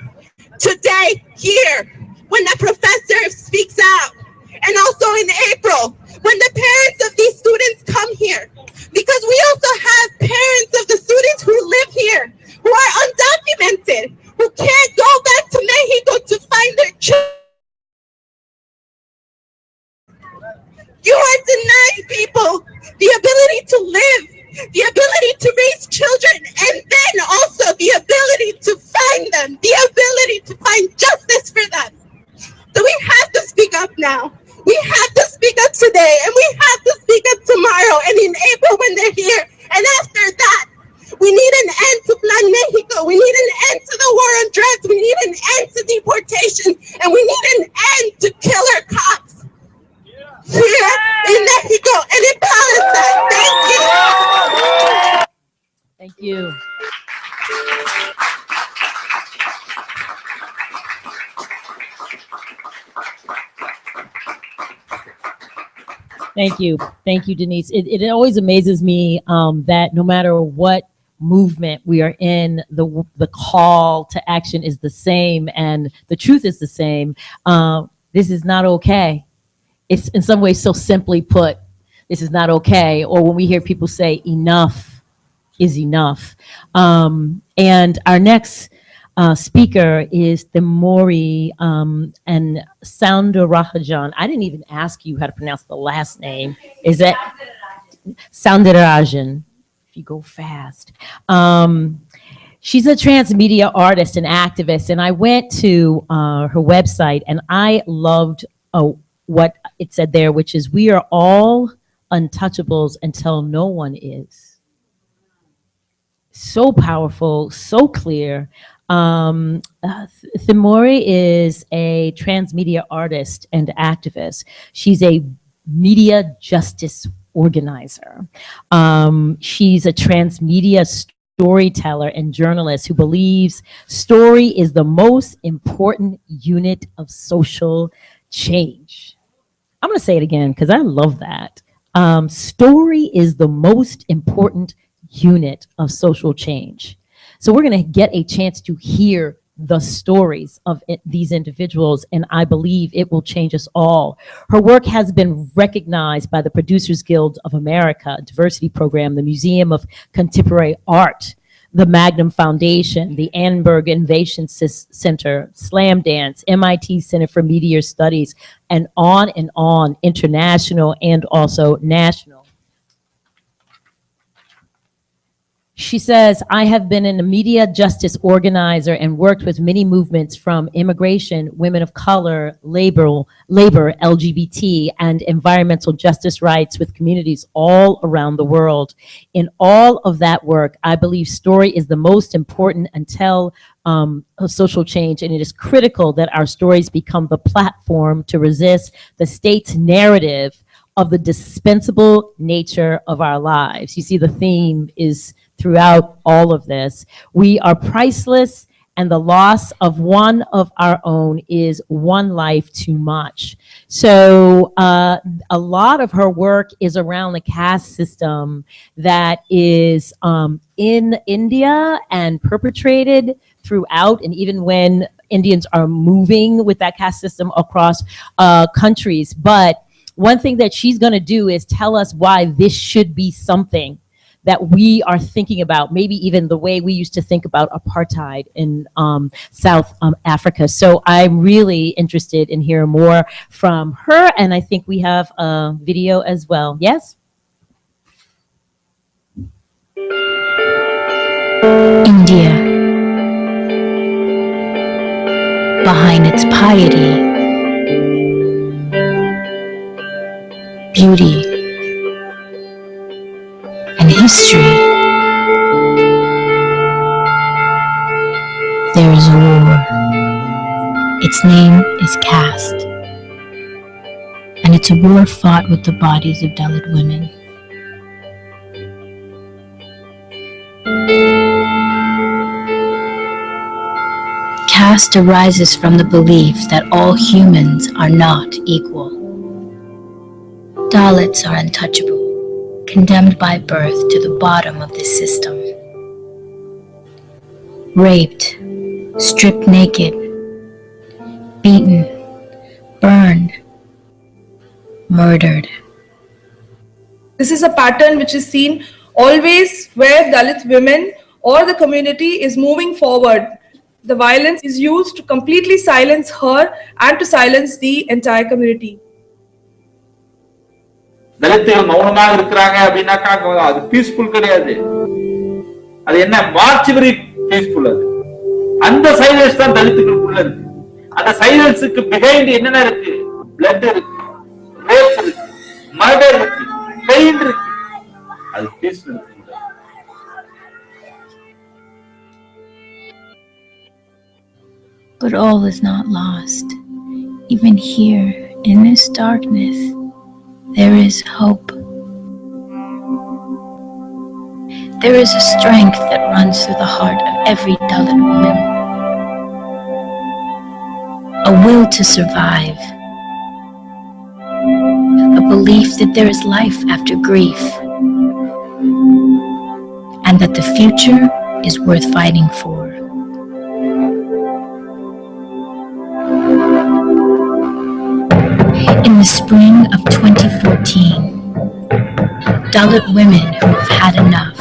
Today, here, when the professor speaks out, and also in April, when the parents of these students come here, because we also have parents of the students who live here, who are undocumented, who can't go back to Mexico to find their children. You are denying people the ability to live, the ability to raise children, and then also the ability to find them, the ability to find justice for them. So we have to speak up now. We have to speak up today, and we have to speak up tomorrow and in April when they're here. And after that, we need an end to Plan Mexico. We need an end to the war on drugs. We need an end to deportation. And we need an end to killer cops here in Mexico and in Palestine. Thank you. Thank you. Thank you. Thank you, Denise. It always amazes me that no matter what movement we are in, the call to action is the same and the truth is the same. This is not okay. It's in some ways so simply put, this is not okay. Or when we hear people say enough is enough. And our next speaker is Themori and Soundarajan. I didn't even ask you how to pronounce the last name. Is it Soundarajan? If you go fast. She's a transmedia artist and activist, and I went to her website and I loved what it said there, which is, we are all untouchables until no one is. So powerful, so clear. Themori is a transmedia artist and activist. She's a media justice organizer. She's a transmedia storyteller and journalist who believes story is the most important unit of social change. I'm going to say it again because I love that. Story is the most important unit of social change. So we're going to get a chance to hear the stories of these individuals, and I believe it will change us all. Her work has been recognized by the Producers Guild of America Diversity Program, the Museum of Contemporary Art, the Magnum Foundation, the Annenberg Innovation Center, Slam Dance, MIT Center for Media Studies, and on, international and also national. She says, I have been a media justice organizer and worked with many movements from immigration, women of color, labor, LGBT, and environmental justice rights with communities all around the world. In all of that work, I believe story is the most important until social change, and it is critical that our stories become the platform to resist the state's narrative of the dispensable nature of our lives. You see, the theme is throughout all of this. We are priceless, and the loss of one of our own is one life too much. So a lot of her work is around the caste system that is in India and perpetrated throughout, and even when Indians are moving with that caste system across countries. But one thing that she's going to do is tell us why this should be something that we are thinking about, maybe even the way we used to think about apartheid in South Africa. So I'm really interested in hearing more from her, and I think we have a video as well. Yes? India. Behind its piety beauty, and history, there is a war. Its name is caste, and it's a war fought with the bodies of Dalit women. Caste arises from the belief that all humans are not equal. Dalits are untouchable, condemned by birth to the bottom of this system. Raped, stripped naked, beaten, burned, murdered. This is a pattern which is seen always where Dalit women or the community is moving forward. The violence is used to completely silence her and to silence the entire community. தலித்துகள் மௌனமாக இருக்கிறாங்க அப்படின்னாக்கா அது peaceful கிடையாது. அது என்ன March very peaceful. அது அந்த சைலன்ஸ் தான் தலித்துகளுக்குள்ள இருக்கு. அந்த சைலன்ஸுக்கு பிஹைண்ட் என்னென்ன இருக்கு? பிளட் இருக்கு, ரேப் இருக்கு, மர்டர் இருக்கு, பெயின் இருக்கு. அது peaceful. But all is not lost. Even here, in this darkness, there is hope. There is a strength that runs through the heart of every Dalit woman. A will to survive. A belief that there is life after grief. And that the future is worth fighting for. In the spring of 2014, Dalit women who have had enough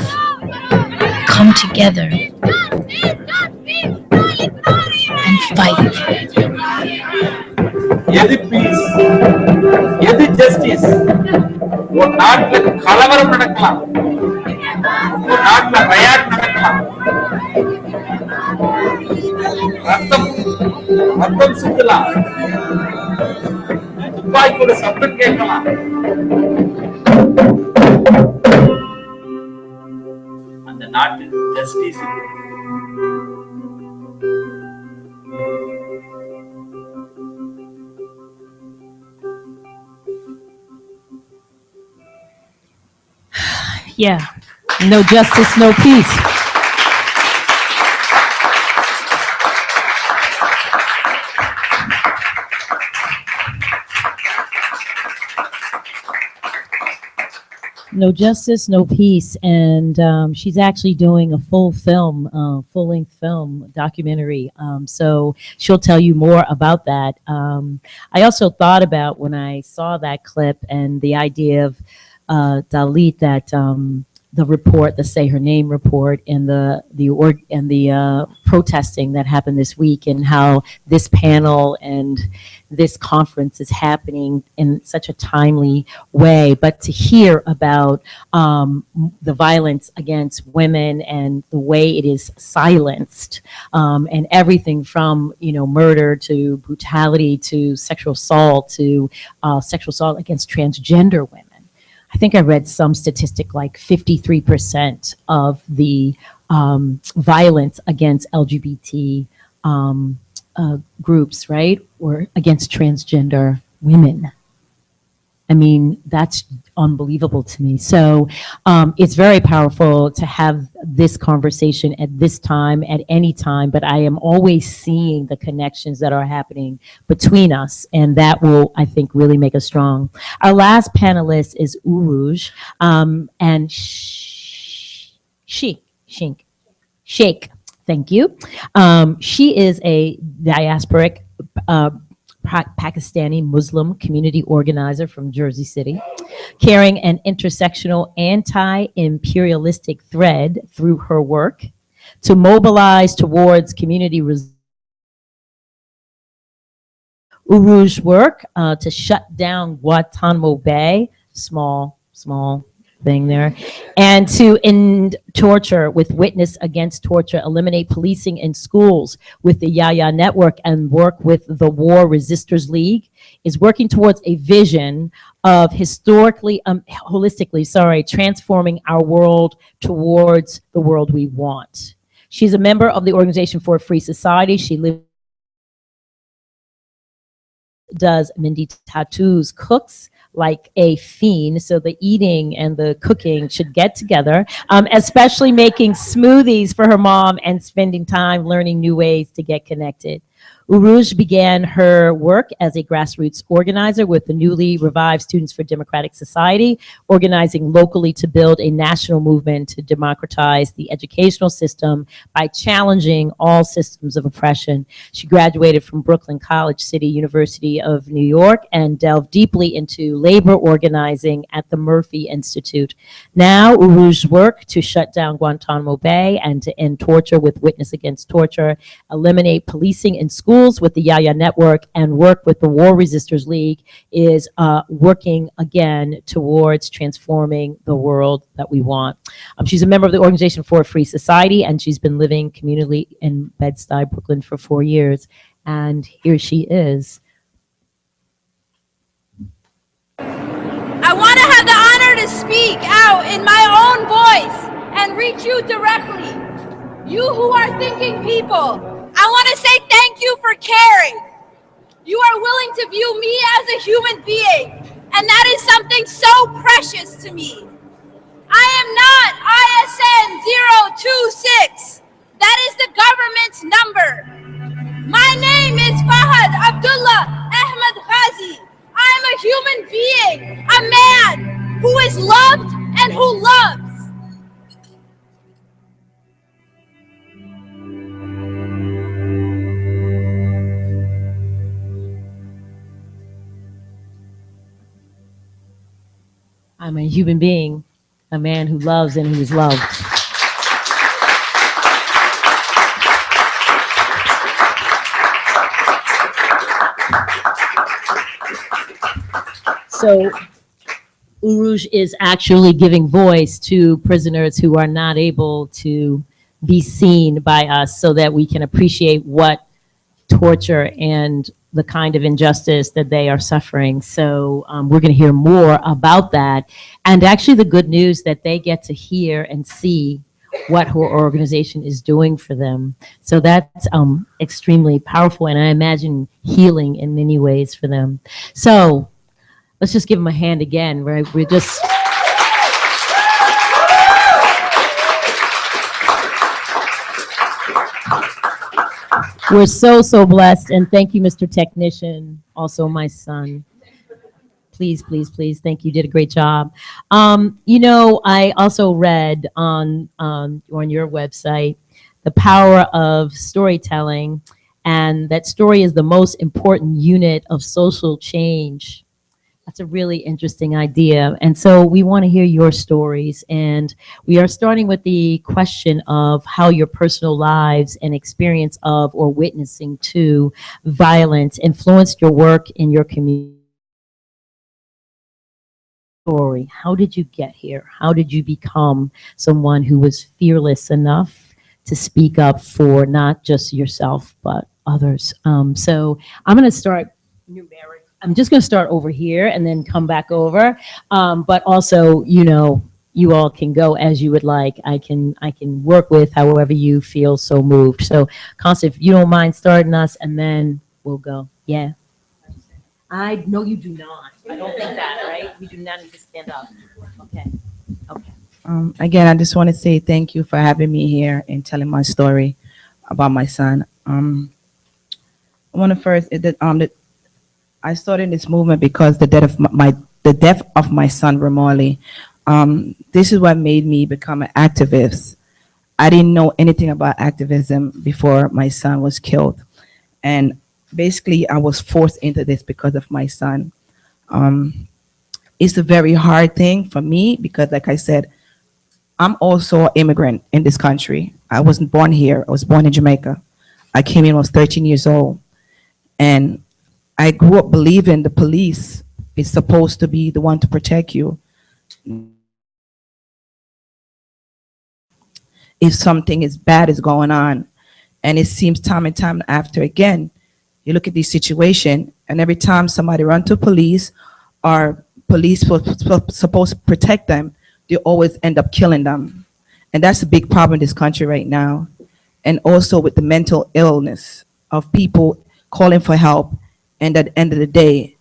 come together and fight. எது piece, எது justice? ஒரு நாட்டில் கலவரம் நடக்கலாம், ஒரு நாட்டில் riot நடக்கலாம், ரத்தம் சிந்தலாம், துப்பாக்கியோட சத்தம் கேட்கலாம். அந்த நாட்டுக்கு justice Yeah, no justice, no peace. No justice, no peace. And she's actually doing a full-length film documentary. So she'll tell you more about that. I also thought about when I saw that clip and the idea of Dalit, that the report, the Say Her Name report, and the protesting that happened this week, and how this panel and this conference is happening in such a timely way. But to hear about the violence against women and the way it is silenced, and everything from murder to brutality to sexual assault against transgender women. I think I read some statistic like 53% of the violence against LGBT groups, right, or against transgender women. I mean, that's unbelievable to me. So it's very powerful to have this conversation at this time, at any time, but I am always seeing the connections that are happening between us, and that will, I think, really make us strong. Our last panelist is Uruj, and Sheikh, thank you. She is a diasporic Pakistani Muslim community organizer from Jersey City, carrying an intersectional anti-imperialistic thread through her work to mobilize towards community Uruj's work to shut down Guantanamo Bay, small thing there. And to end torture with Witness Against Torture, eliminate policing in schools with the Yaya Network, and work with the War Resisters League, is working towards a vision of holistically, transforming our world towards the world we want. She's a member of the Organization for a Free Society. She does Mindy tattoos, cooks like a fiend, so the eating and the cooking should get together, especially making smoothies for her mom and spending time learning new ways to get connected. Uruj began her work as a grassroots organizer with the newly revived Students for Democratic Society, organizing locally to build a national movement to democratize the educational system by challenging all systems of oppression. She graduated from Brooklyn College City University of New York and delved deeply into labor organizing at the Murphy Institute. Now, Uruj's work to shut down Guantanamo Bay and to end torture with Witness Against Torture, eliminate policing in schools with the Yaya Network, and work with the War Resisters League is working again towards transforming the world that we want. She's a member of the Organization for a Free Society, and she's been living communally in Bed-Stuy, Brooklyn for 4 years. And here she is. I want to have the honor to speak out in my own voice and reach you directly. You who are thinking people, I want to say thank you for caring. You are willing to view me as a human being, and that is something so precious to me. I am not ISN 026. That is the government's number. My name is Fahad Abdullah Ahmed Ghazi. I am a human being, a man who is loved and who loves. I'm a human being, a man who loves and who is loved. So Uruj is actually giving voice to prisoners who are not able to be seen by us, so that we can appreciate what torture and the kind of injustice that they are suffering. So we're going to hear more about that. And actually the good news that they get to hear and see what her organization is doing for them. So that's extremely powerful, and I imagine healing in many ways for them. So let's just give them a hand again, right? We're just... We're so blessed, and thank you, Mr. Technician, also my son. Please, please, please, thank you, did a great job. You know, I also read on your website the power of storytelling, and that story is the most important unit of social change. That's a really interesting idea. And so we want to hear your stories. And we are starting with the question of how your personal lives and experience of or witnessing to violence influenced your work in your community. How did you get here? How did you become someone who was fearless enough to speak up for not just yourself, but others? So I'm going to start numeric. I'm just going to start over here and then come back over. But also, you know, you all can go as you would like. I can work with however you feel so moved. So, Constance, if you don't mind starting us, and then we'll go. Yeah. I know you do not. I don't think that, right? You do not need to stand up. Okay. Okay. Again, I just want to say thank you for having me here and telling my story about my son. I want to first I started this movement because the death of my son Ramali. This is what made me become an activist. I didn't know anything about activism before my son was killed, and basically I was forced into this because of my son. It's a very hard thing for me because, like I said, I'm also an immigrant in this country. I wasn't born here. I was born in Jamaica. I came in when I was 13 years old, and I grew up believing the police is supposed to be the one to protect you. if something is bad is going on. And it seems time and time after again, you look at this situation, and every time somebody run to police or police were supposed to protect them, they always end up killing them. And that's a big problem in this country right now. And also with the mental illness of people calling for help, and at the end of the day,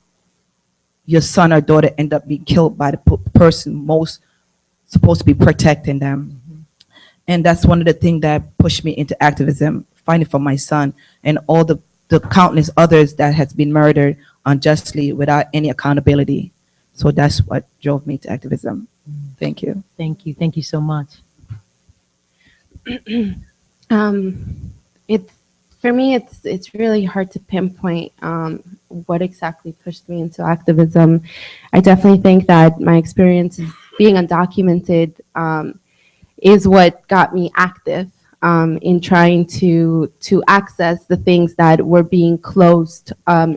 your son or daughter end up being killed by the person most supposed to be protecting them. And that's one of the things that pushed me into activism, fighting for my son and all the countless others that has been murdered unjustly without any accountability. So that's what drove me to activism. Thank you. Thank you. Thank you so much. It's for me, it's really hard to pinpoint what exactly pushed me into activism. I definitely think that my experiences being undocumented is what got me active in trying to access the things that were being closed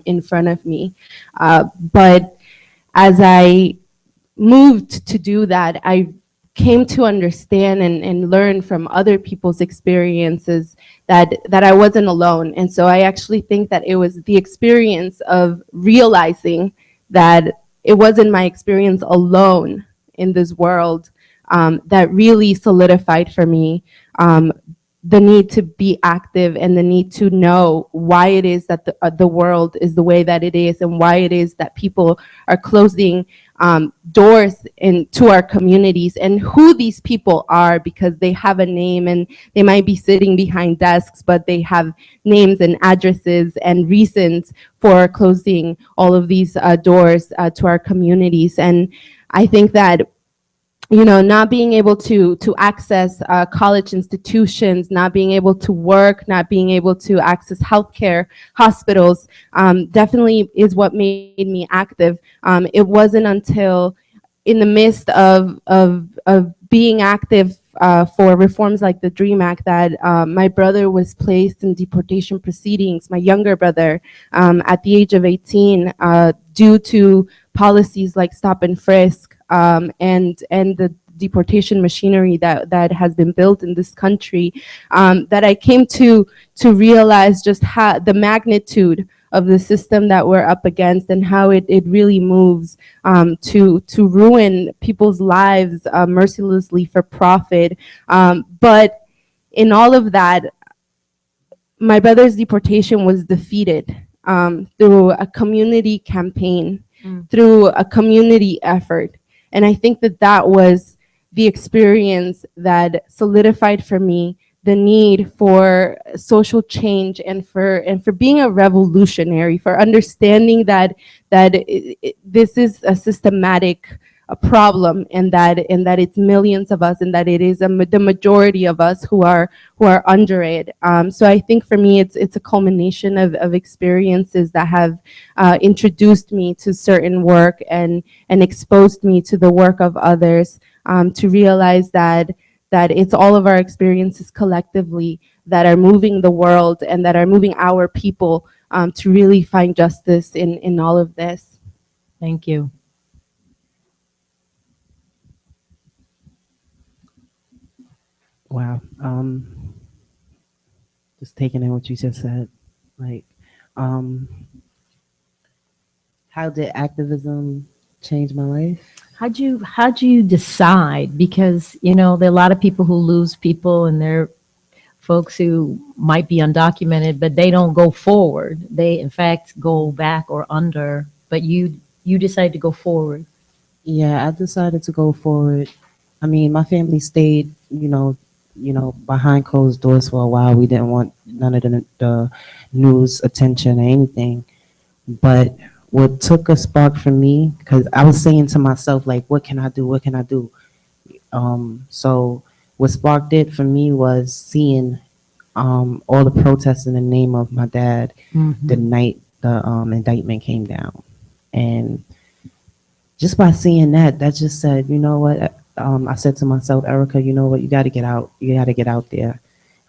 in front of me. But as I moved to do that, I came to understand and learn from other people's experiences that I wasn't alone. And so I actually think that it was the experience of realizing that it wasn't my experience alone in this world that really solidified for me the need to be active and the need to know why it is that the world is the way that it is, and why it is that people are closing doors into our communities, and who these people are, because they have a name and they might be sitting behind desks, but they have names and addresses and reasons for closing all of these doors to our communities. And I think that, you know, not being able to access college institutions, not being able to work, not being able to access healthcare, hospitals, definitely is what made me active. It wasn't until in the midst of being active for reforms like the DREAM Act that my brother was placed in deportation proceedings, my younger brother, at the age of 18, due to policies like stop and frisk, and the deportation machinery that has been built in this country, that I came to realize just how the magnitude of the system that we're up against, and how it really moves to ruin people's lives mercilessly for profit. But in all of that, my brother's deportation was defeated through a community campaign, through a community effort. And I think that was the experience that solidified for me the need for social change, and for being a revolutionary, for understanding that this is a systematic problem, and that it's millions of us, and that it is the majority of us who are under it. So I think for me, it's a culmination of experiences that have introduced me to certain work and exposed me to the work of others, to realize that it's all of our experiences collectively that are moving the world and that are moving our people to really find justice in all of this. Thank you. Wow. Just taking in what you just said, like, how did activism change my life? How'd you decide? Because, you know, there are a lot of people who lose people, and there are folks who might be undocumented, but they don't go forward. They, in fact, go back or under, but you decided to go forward. Yeah, I decided to go forward. I mean, my family stayed, you know, behind closed doors for a while. We didn't want none of the news attention or anything. But what took a spark for me, because I was saying to myself, like, what can I do? What can I do? So what sparked it for me was seeing all the protests in the name of my dad the night the indictment came down. And just by seeing that just said, you know what? I said to myself, Erica, you know what? You got to get out. You got to get out there.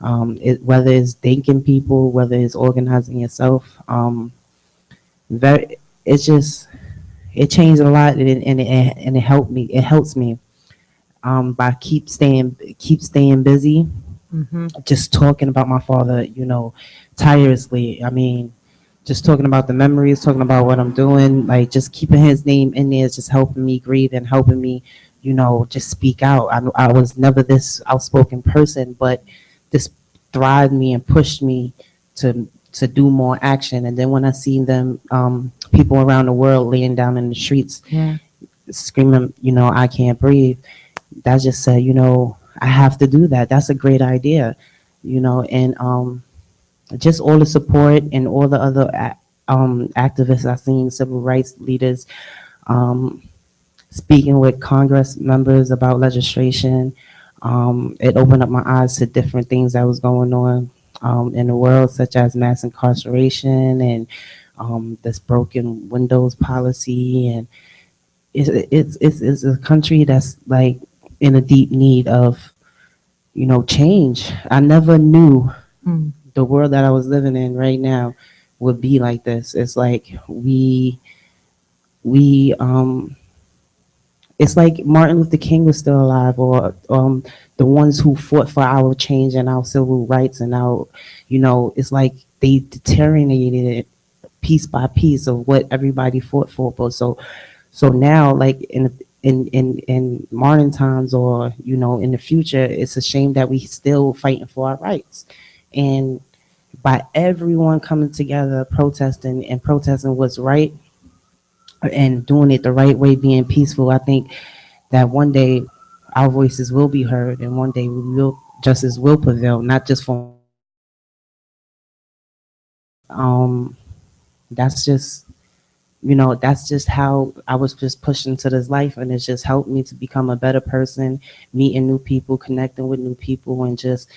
Whether it's thanking people, whether it's organizing yourself, it changed a lot, and it helped me. It helps me. by keep staying busy, Mhm. just talking about my father, tirelessly. I mean, just talking about the memories, talking about what I'm doing, like just keeping his name in there is just helping me grieve and helping me, just speak out. I was never this outspoken person, but this thrived me and pushed me to do more action. And then when I seen them, people around the world laying down in the streets, Yeah. screaming, I can't breathe, that just said, I have to do that. That's a great idea, and just all the support and all the other activists I've seen, civil rights leaders, um, speaking with Congress members about legislation. It opened up my eyes to different things that was going on in the world, such as mass incarceration and this broken windows policy. And it's a country that's like in a deep need of, change. I never knew Mm. the world that I was living in right now would be like this. It's like we it's like Martin Luther King was still alive, or the ones who fought for our change and our civil rights and our, it's like they deteriorated it piece by piece of what everybody fought for. But so now, like in modern times, or in the future, it's a shame that we still fighting for our rights. And by everyone coming together, protesting what's right and doing it the right way, being peaceful, I think that one day our voices will be heard, and one day justice will prevail, not just for. That's just that's just how I was just pushed into this life, and it's just helped me to become a better person, meeting new people, connecting with new people, and just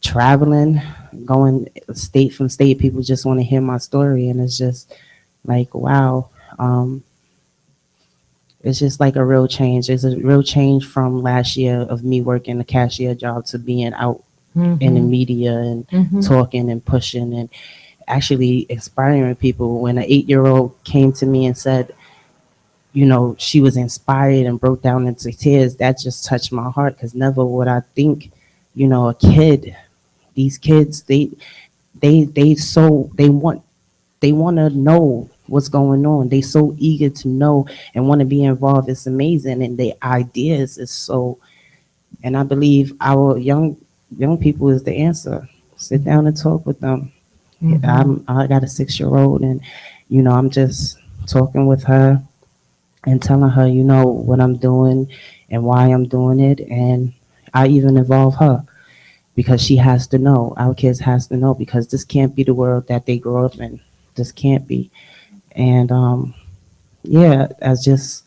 traveling, going state from state. People just want to hear my story, and it's just like, wow. It's just like a real change. It's a real change from last year of me working a cashier job to being out in the media and talking and pushing and actually inspiring people. When an 8-year-old came to me and said, she was inspired and broke down into tears, that just touched my heart, because never would I think, these kids, they want to know what's going on. They so eager to know and want to be involved. It's amazing, and their ideas is so. And I believe our young people is the answer. Sit down and talk with them. I got a 6-year-old, and I'm just talking with her and telling her, what I'm doing and why I'm doing it, and I even involve her because she has to know. Our kids has to know, because this can't be the world that they grow up in. This can't be. And I just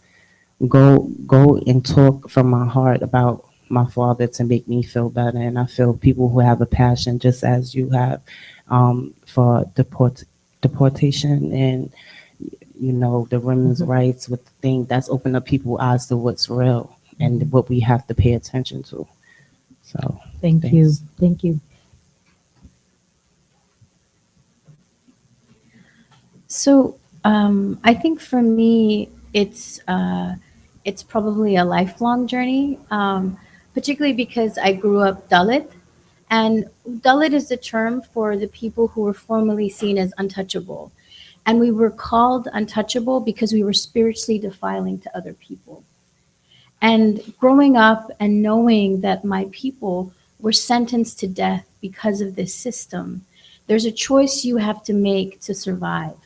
go and talk from my heart about my father to make me feel better. And I feel people who have a passion, just as you have, for deportation and the women's rights, with the thing that's opened up people's eyes to what's real and what we have to pay attention to. So Thank you. Thank you. So I think for me, it's probably a lifelong journey, particularly because I grew up Dalit, and Dalit is the term for the people who were formerly seen as untouchable, and we were called untouchable because we were spiritually defiling to other people. And growing up and knowing that my people were sentenced to death because of this system, there's a choice you have to make to survive.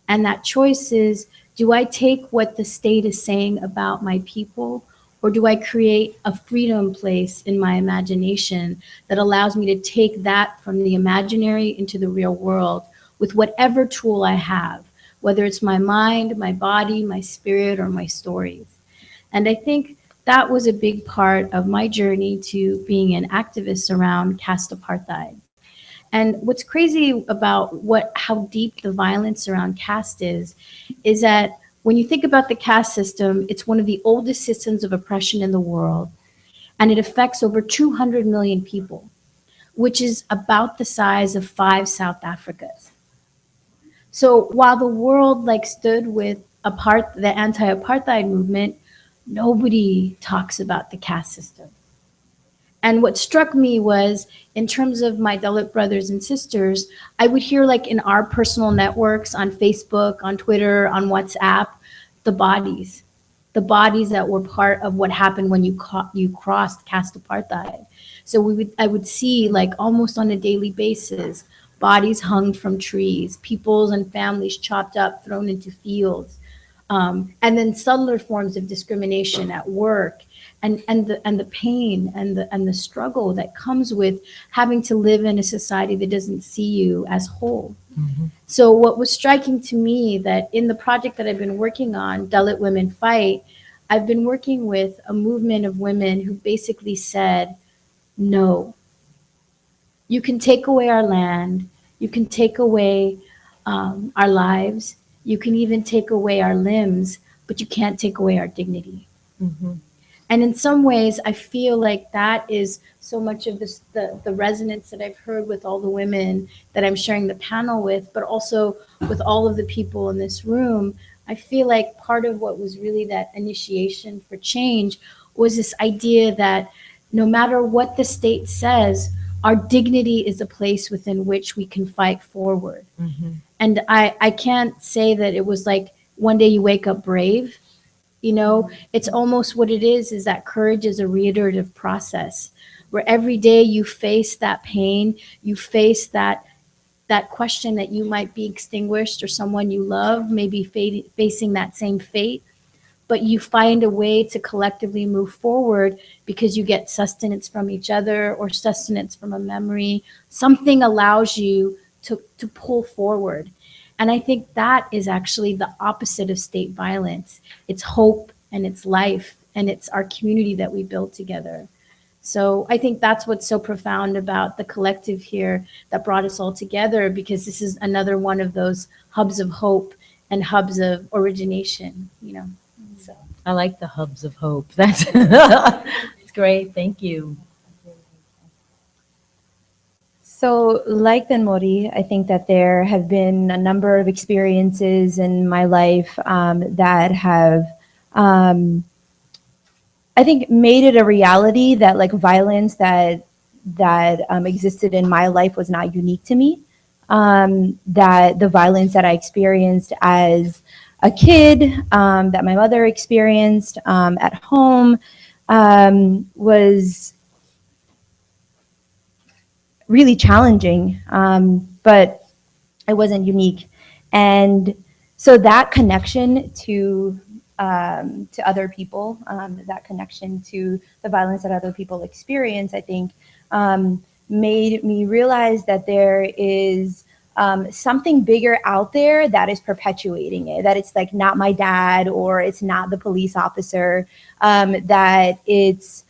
And that choice is, do I take what the state is saying about my people, or do I create a freedom place in my imagination that allows me to take that from the imaginary into the real world with whatever tool I have, whether it's my mind, my body, my spirit, or my stories. And I think that was a big part of my journey to being an activist around caste apartheid. And what's crazy about how deep the violence around caste is that when you think about the caste system, it's one of the oldest systems of oppression in the world, and it affects over 200 million people, which is about the size of 5 South Africas. So while the world stood with the anti-apartheid movement, nobody talks about the caste system. And what struck me was, in terms of my Dalit brothers and sisters, I would hear, like, in our personal networks, on Facebook, on Twitter, on WhatsApp, the bodies that were part of what happened when you crossed caste apartheid. So I would see, like, almost on a daily basis, bodies hung from trees, peoples and families chopped up, thrown into fields, and then subtler forms of discrimination at work, and the pain and the struggle that comes with having to live in a society that doesn't see you as whole. So what was striking to me, that in the project that I've been working on, Dalit Women Fight, I've been working with a movement of women who basically said, no, you can take away our land, you can take away our lives, you can even take away our limbs, but you can't take away our dignity. And in some ways, I feel like that is so much of this, the resonance that I've heard with all the women that I'm sharing the panel with, but also with all of the people in this room. I feel like part of what was really that initiation for change was this idea that no matter what the state says, our dignity is a place within which we can fight forward. And I can't say that it was like one day you wake up brave. You know, it's almost what it is that courage is a reiterative process where every day you face that pain, you face that question that you might be extinguished or someone you love may be facing that same fate, but you find a way to collectively move forward because you get sustenance from each other or sustenance from a memory. Something allows you to pull forward. And I think that is actually the opposite of state violence. It's hope and it's life and it's our community that we build together. So I think that's what's so profound about the collective here that brought us all together, because this is another one of those hubs of hope and hubs of origination, you know. So I like the hubs of hope. That's it's great. Thank you. So, like Benmori, I think that there have been a number of experiences in my life that have, I think, made it a reality that, like, violence that existed in my life was not unique to me. That the violence that I experienced as a kid, that my mother experienced at home, was really challenging, but it wasn't unique. And so that connection to other people, that connection to the violence that other people experience, I think, made me realize that there is something bigger out there that is perpetuating it, that it's like not my dad or it's not the police officer, that it's,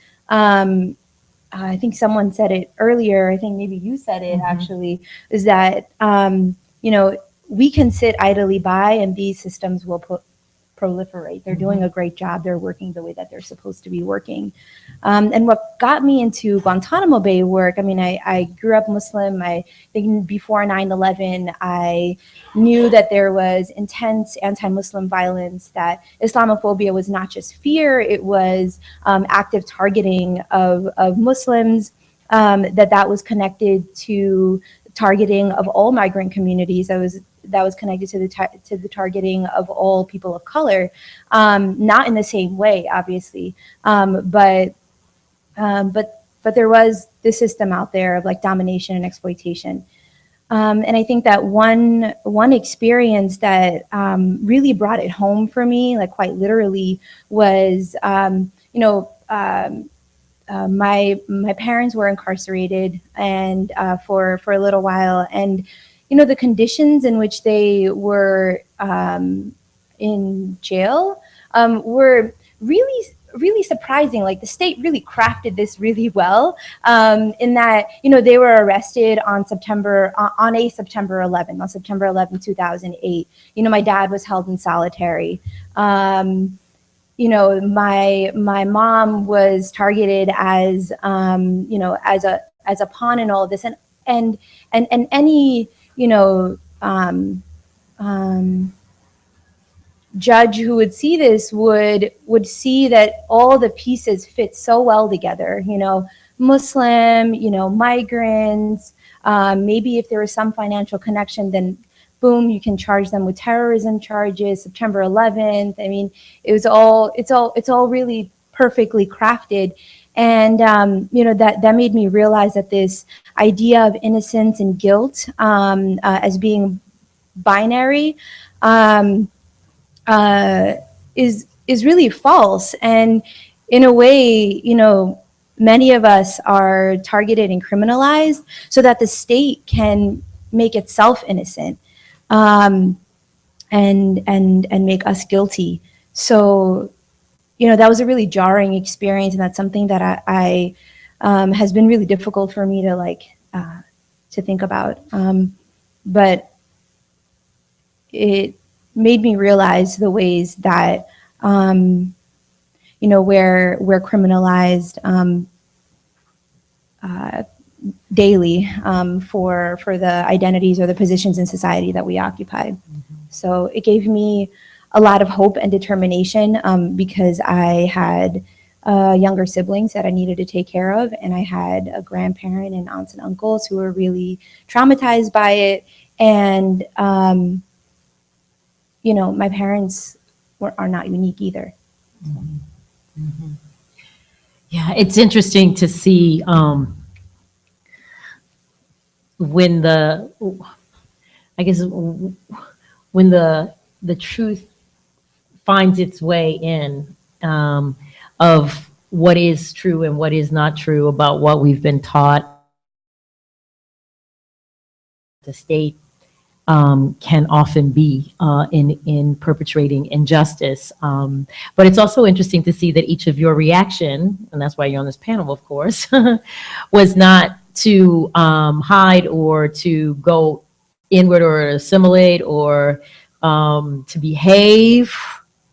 I think someone said it earlier, I think maybe you said it actually, is that, you know, we can sit idly by and these systems will proliferate. They're doing a great job. They're working the way that they're supposed to be working. And what got me into Guantanamo Bay work, I mean, I grew up Muslim. I think before 9/11, I knew that there was intense anti-Muslim violence, that Islamophobia was not just fear, it was active targeting of Muslims, that was connected to targeting of all migrant communities, that was connected to the targeting of all people of color, not in the same way, obviously, but there was this system out there of like domination and exploitation. And I think that one experience that really brought it home for me, like quite literally, was my parents were incarcerated and for a little while, and you know, the conditions in which they were in jail were really surprising. Like the state really crafted this really well, in that, you know, they were arrested on September 11, 2008. You know, my dad was held in solitary. You know, my mom was targeted as you know, as a pawn in all of this, and any, you know, judge who would see this would see that all the pieces fit so well together, you know, Muslim, you know, migrants, maybe if there was some financial connection, then boom, you can charge them with terrorism charges, September 11th. I mean, it's all really perfectly crafted. And, you know, that made me realize that this idea of innocence and guilt as being binary is really false. And in a way, you know, many of us are targeted and criminalized so that the state can make itself innocent and make us guilty. So, you know, that was a really jarring experience, and that's something that I has been really difficult for me to to think about. But it made me realize the ways that you know, we're criminalized daily for the identities or the positions in society that we occupy. So it gave me a lot of hope and determination because I had younger siblings that I needed to take care of, and I had a grandparent and aunts and uncles who were really traumatized by it. And you know, my parents are not unique either. Yeah, it's interesting to see when the truth finds its way in of what is true and what is not true about what we've been taught. The state can often be in perpetrating injustice. But it's also interesting to see that each of your reaction, and that's why you're on this panel, of course, was not to hide or to go inward or assimilate or to behave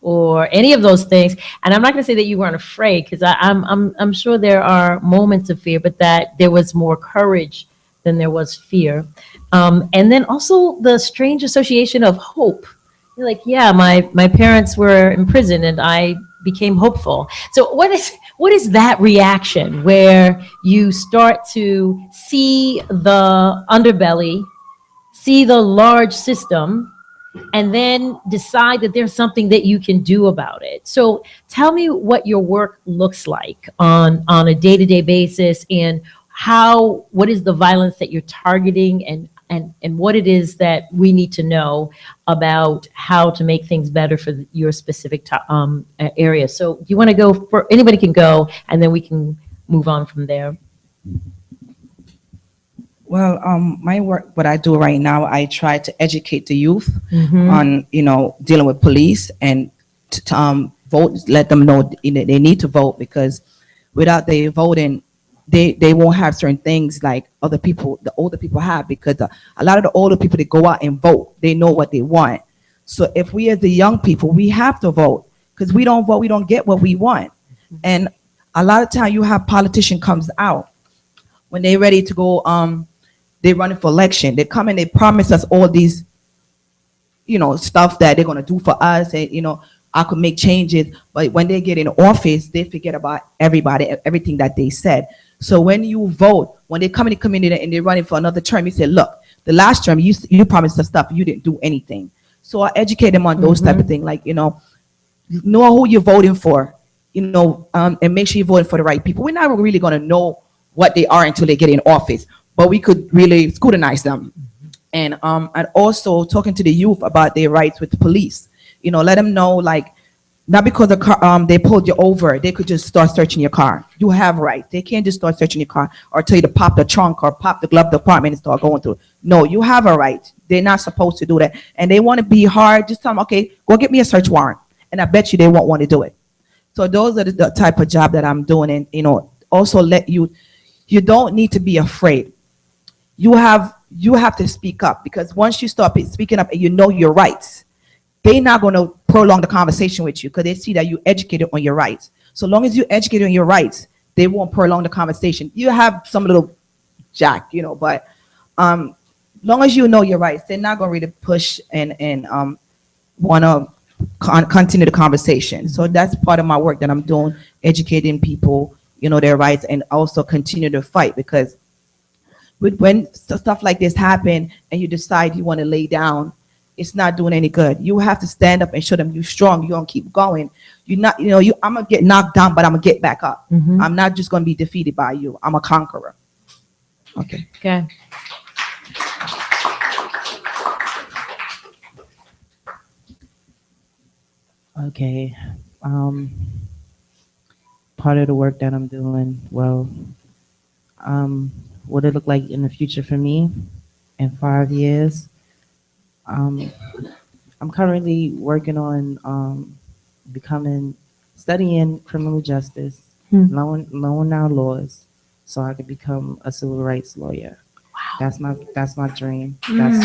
or any of those things. And I'm not going to say that you weren't afraid, because I'm sure there are moments of fear, but that there was more courage than there was fear. And then also the strange association of hope. You're like, yeah, my parents were in prison and I became hopeful. So what is that reaction where you start to see the underbelly, see the large system, and then decide that there's something that you can do about it? So tell me what your work looks like on a day-to-day basis, and what is the violence that you're targeting, and what it is that we need to know about how to make things better for your specific area. So do you want to go anybody can go, and then we can move on from there. Well, my work, what I do right now, I try to educate the youth on, you know, dealing with police, and to vote, let them know they need to vote, because without they voting, they won't have certain things like the older people have, because a lot of the older people, they go out and vote. They know what they want. So if we as the young people, we have to vote, because we don't vote, we don't get what we want. And a lot of time you have politician comes out when they're ready to go, they running for election. They come and they promise us all these, you know, stuff that they're going to do for us. And, you know, I could make changes. But when they get in office, they forget about everything that they said. So when you vote, when they come in the community and they're running for another term, you say, look, the last term you promised us stuff, you didn't do anything. So I educate them on those type of things, like, you know who you're voting for, you know, and make sure you're voting for the right people. We're not really going to know what they are until they get in office, but we could really scrutinize them. And also talking to the youth about their rights with the police, you know, let them know, like, not because the car, they pulled you over, they could just start searching your car. You have rights. They can't just start searching your car or tell you to pop the trunk or pop the glove compartment and start going through. No, you have a right. They're not supposed to do that. And they want to be hard. Just tell them, okay, go get me a search warrant. And I bet you they won't want to do it. So those are the type of job that I'm doing. And, you know, also you don't need to be afraid. You have to speak up, because once you start speaking up and you know your rights, they're not going to prolong the conversation with you, because they see that you educated on your rights. So long as you educated on your rights, they won't prolong the conversation. You have some little jack, you know, but long as you know your rights, they're not going to really push and want to continue the conversation. So that's part of my work that I'm doing, educating people, their rights, and also continue to fight, because when stuff like this happen and you decide you want to lay down, it's not doing any good. You have to stand up and show them you're strong. You're gonna keep going. You're not, I'm gonna get knocked down, but I'm gonna get back up. I'm not just gonna be defeated by you. I'm a conqueror. Okay. Okay. Okay. Part of the work that I'm doing, what it look like in the future for me in 5 years. I'm currently working on studying criminal justice, knowing our laws, so I could become a civil rights lawyer. Wow. That's my dream. That's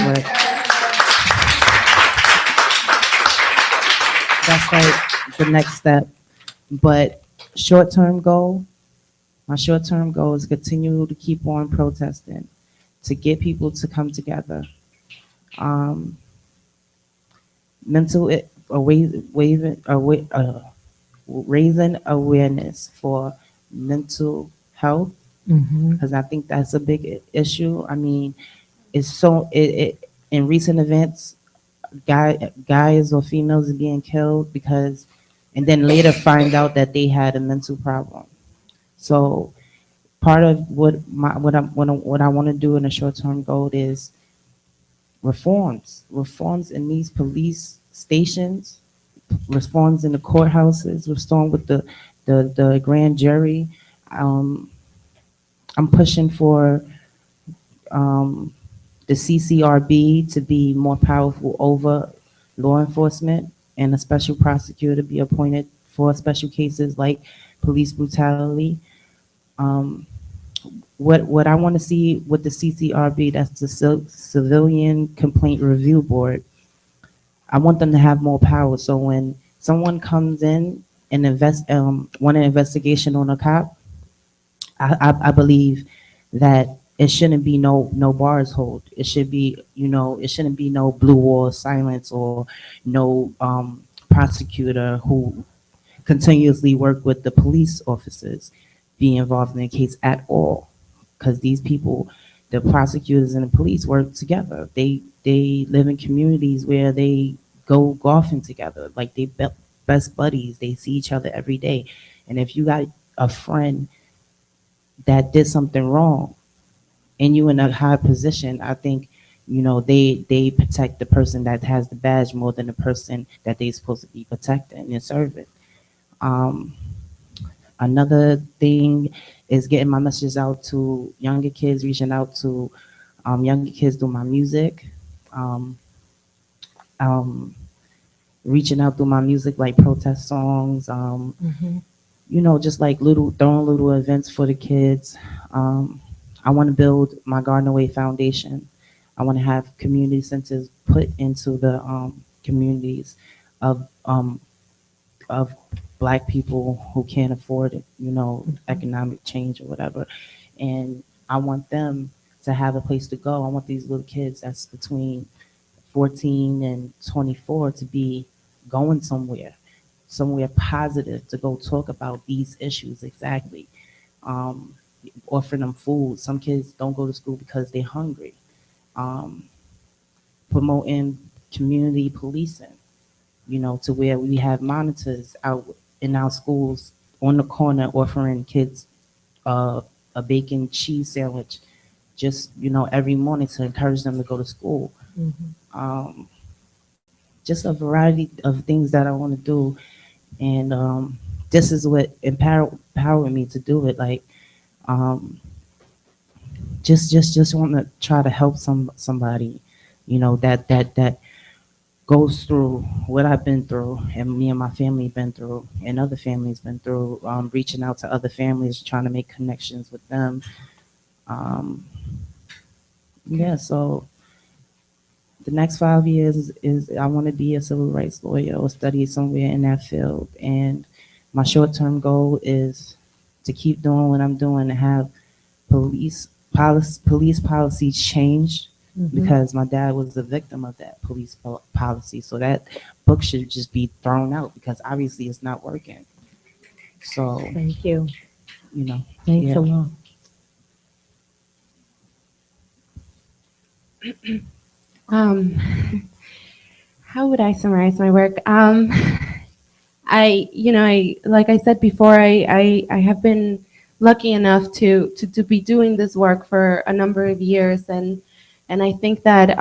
like the next step. But my short-term goal is continue to keep on protesting, to get people to come together. Raising awareness for mental health, because I think that's a big issue. I mean, in recent events, guys or females are being killed and then later find out that they had a mental problem. So part of what I want to do in a short-term goal is reforms in these police stations, reforms in the courthouses, reform with the grand jury. I'm pushing for the CCRB to be more powerful over law enforcement, and a special prosecutor be appointed for special cases like police brutality. What I want to see with the CCRB, that's the Civilian Complaint Review Board, I want them to have more power. So when someone comes in and want an investigation on a cop, I believe that it shouldn't be no bars hold. It should be, it shouldn't be no blue wall silence or no prosecutor who continuously work with the police officers be involved in the case at all. Because these people, the prosecutors and the police work together. They live in communities where they go golfing together, like they best buddies. They see each other every day. And if you got a friend that did something wrong and you in a high position, I think, they protect the person that has the badge more than the person that they're supposed to be protecting and serving. Another thing is getting my messages out to younger kids, reaching out to younger kids through my music. Reaching out through my music, like protest songs, just like throwing little events for the kids. I want to build my Gardner Way Foundation. I want to have community centers put into the communities of Black people who can't afford it, economic change or whatever. And I want them to have a place to go. I want these little kids that's between 14 and 24 to be going somewhere positive, to go talk about these issues exactly. Offering them food. Some kids don't go to school because they're hungry. Promoting community policing, to where we have monitors out in our schools on the corner offering kids a bacon cheese sandwich just, every morning to encourage them to go to school. Just a variety of things that I want to do. And this is what empowered me to do it. Like, just want to try to help somebody, that goes through what I've been through, and me and my family been through, and other families been through. Reaching out to other families, trying to make connections with them. So the next 5 years is I want to be a civil rights lawyer or study somewhere in that field. And my short-term goal is to keep doing what I'm doing, to have police policies changed because my dad was a victim of that police policy. So that book should just be thrown out because obviously it's not working. So, Thank you. you know, Thanks yeah. a lot. How would I summarize my work? Like I said before, I have been lucky enough to be doing this work for a number of years, and I think that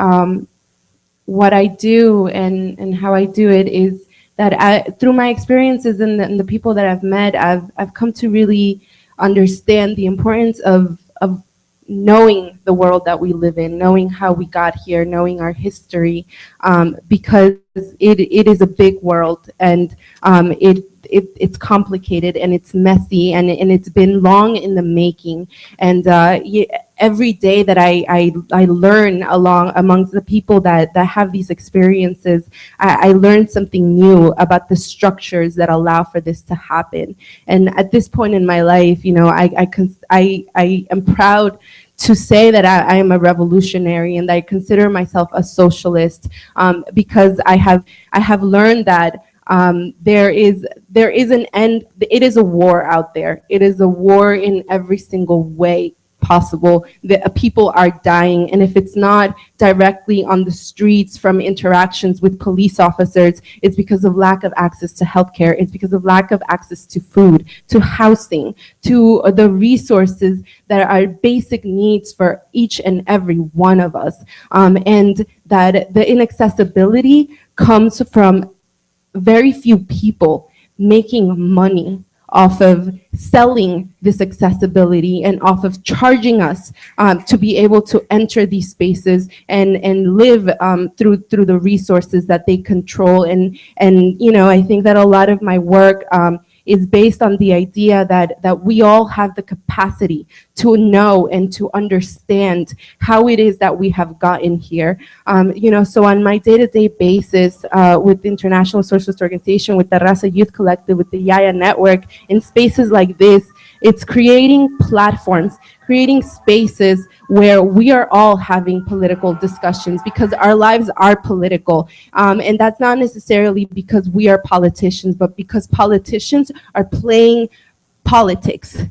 what I do and how I do it is that through my experiences and the people that I've met, I've come to really understand the importance of knowing the world that we live in, knowing how we got here, knowing our history, because it is a big world, and it's complicated and it's messy, and it's been long in the making. And every day that I learn amongst the people that have these experiences, I learn something new about the structures that allow for this to happen. And at this point in my life, I am proud to say that I am a revolutionary, and I consider myself a socialist, because I have learned that there is an end. It is a war out there. It is a war in every single way possible. People are dying, and if it's not directly on the streets from interactions with police officers, it's because of lack of access to healthcare. It's because of lack of access to food, to housing, to the resources that are basic needs for each and every one of us. And that the inaccessibility comes from very few people making money off of selling this accessibility and off of charging us to be able to enter these spaces and live through the resources that they control. And I think that a lot of my work is based on the idea that we all have the capacity to know and to understand how it is that we have gotten here. So on my day-to-day basis with the International Socialist Organization, with the Raza Youth Collective, with the Yaya Network, in spaces like this, it's creating platforms, creating spaces where we are all having political discussions, because our lives are political. And that's not necessarily because we are politicians, but because politicians are playing politics.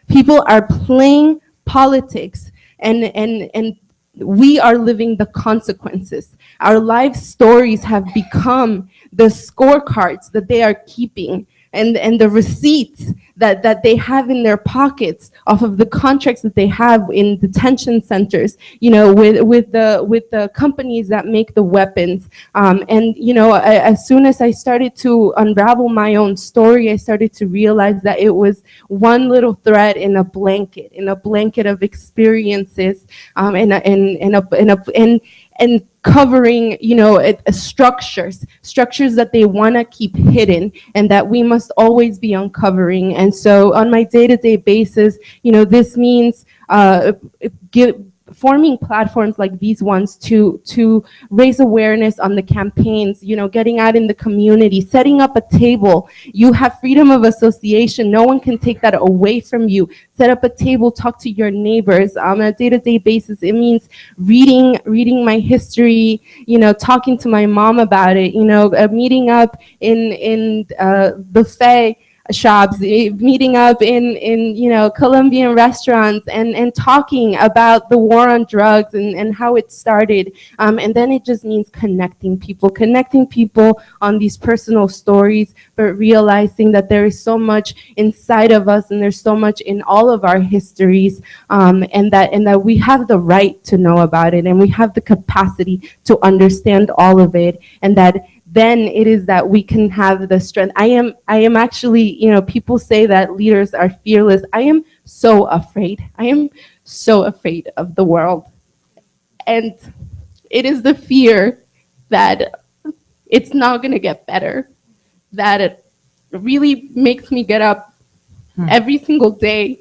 People are playing politics, and we are living the consequences. Our life stories have become the scorecards that they are keeping, and the receipts that they have in their pockets off of the contracts that they have in detention centers, with the companies that make the weapons. As soon as I started to unravel my own story, I started to realize that it was one little thread in a blanket of experiences, and covering, structures that they want to keep hidden, and that we must always be uncovering. And so on my day-to-day basis, this means forming platforms like these ones to raise awareness on the campaigns, getting out in the community, setting up a table. You have freedom of association. No one can take that away from you. Set up a table, talk to your neighbors. On a day-to-day basis, it means reading my history, talking to my mom about it, meeting up in buffet shops, meeting up in Colombian restaurants, and talking about the war on drugs and how it started. And then it just means connecting people on these personal stories, but realizing that there is so much inside of us, and there's so much in all of our histories, and that we have the right to know about it, and we have the capacity to understand all of it, and that then it is that we can have the strength. I am actually, people say that leaders are fearless. I am so afraid. I am so afraid of the world. And it is the fear that it's not going to get better, that it really makes me get up every single day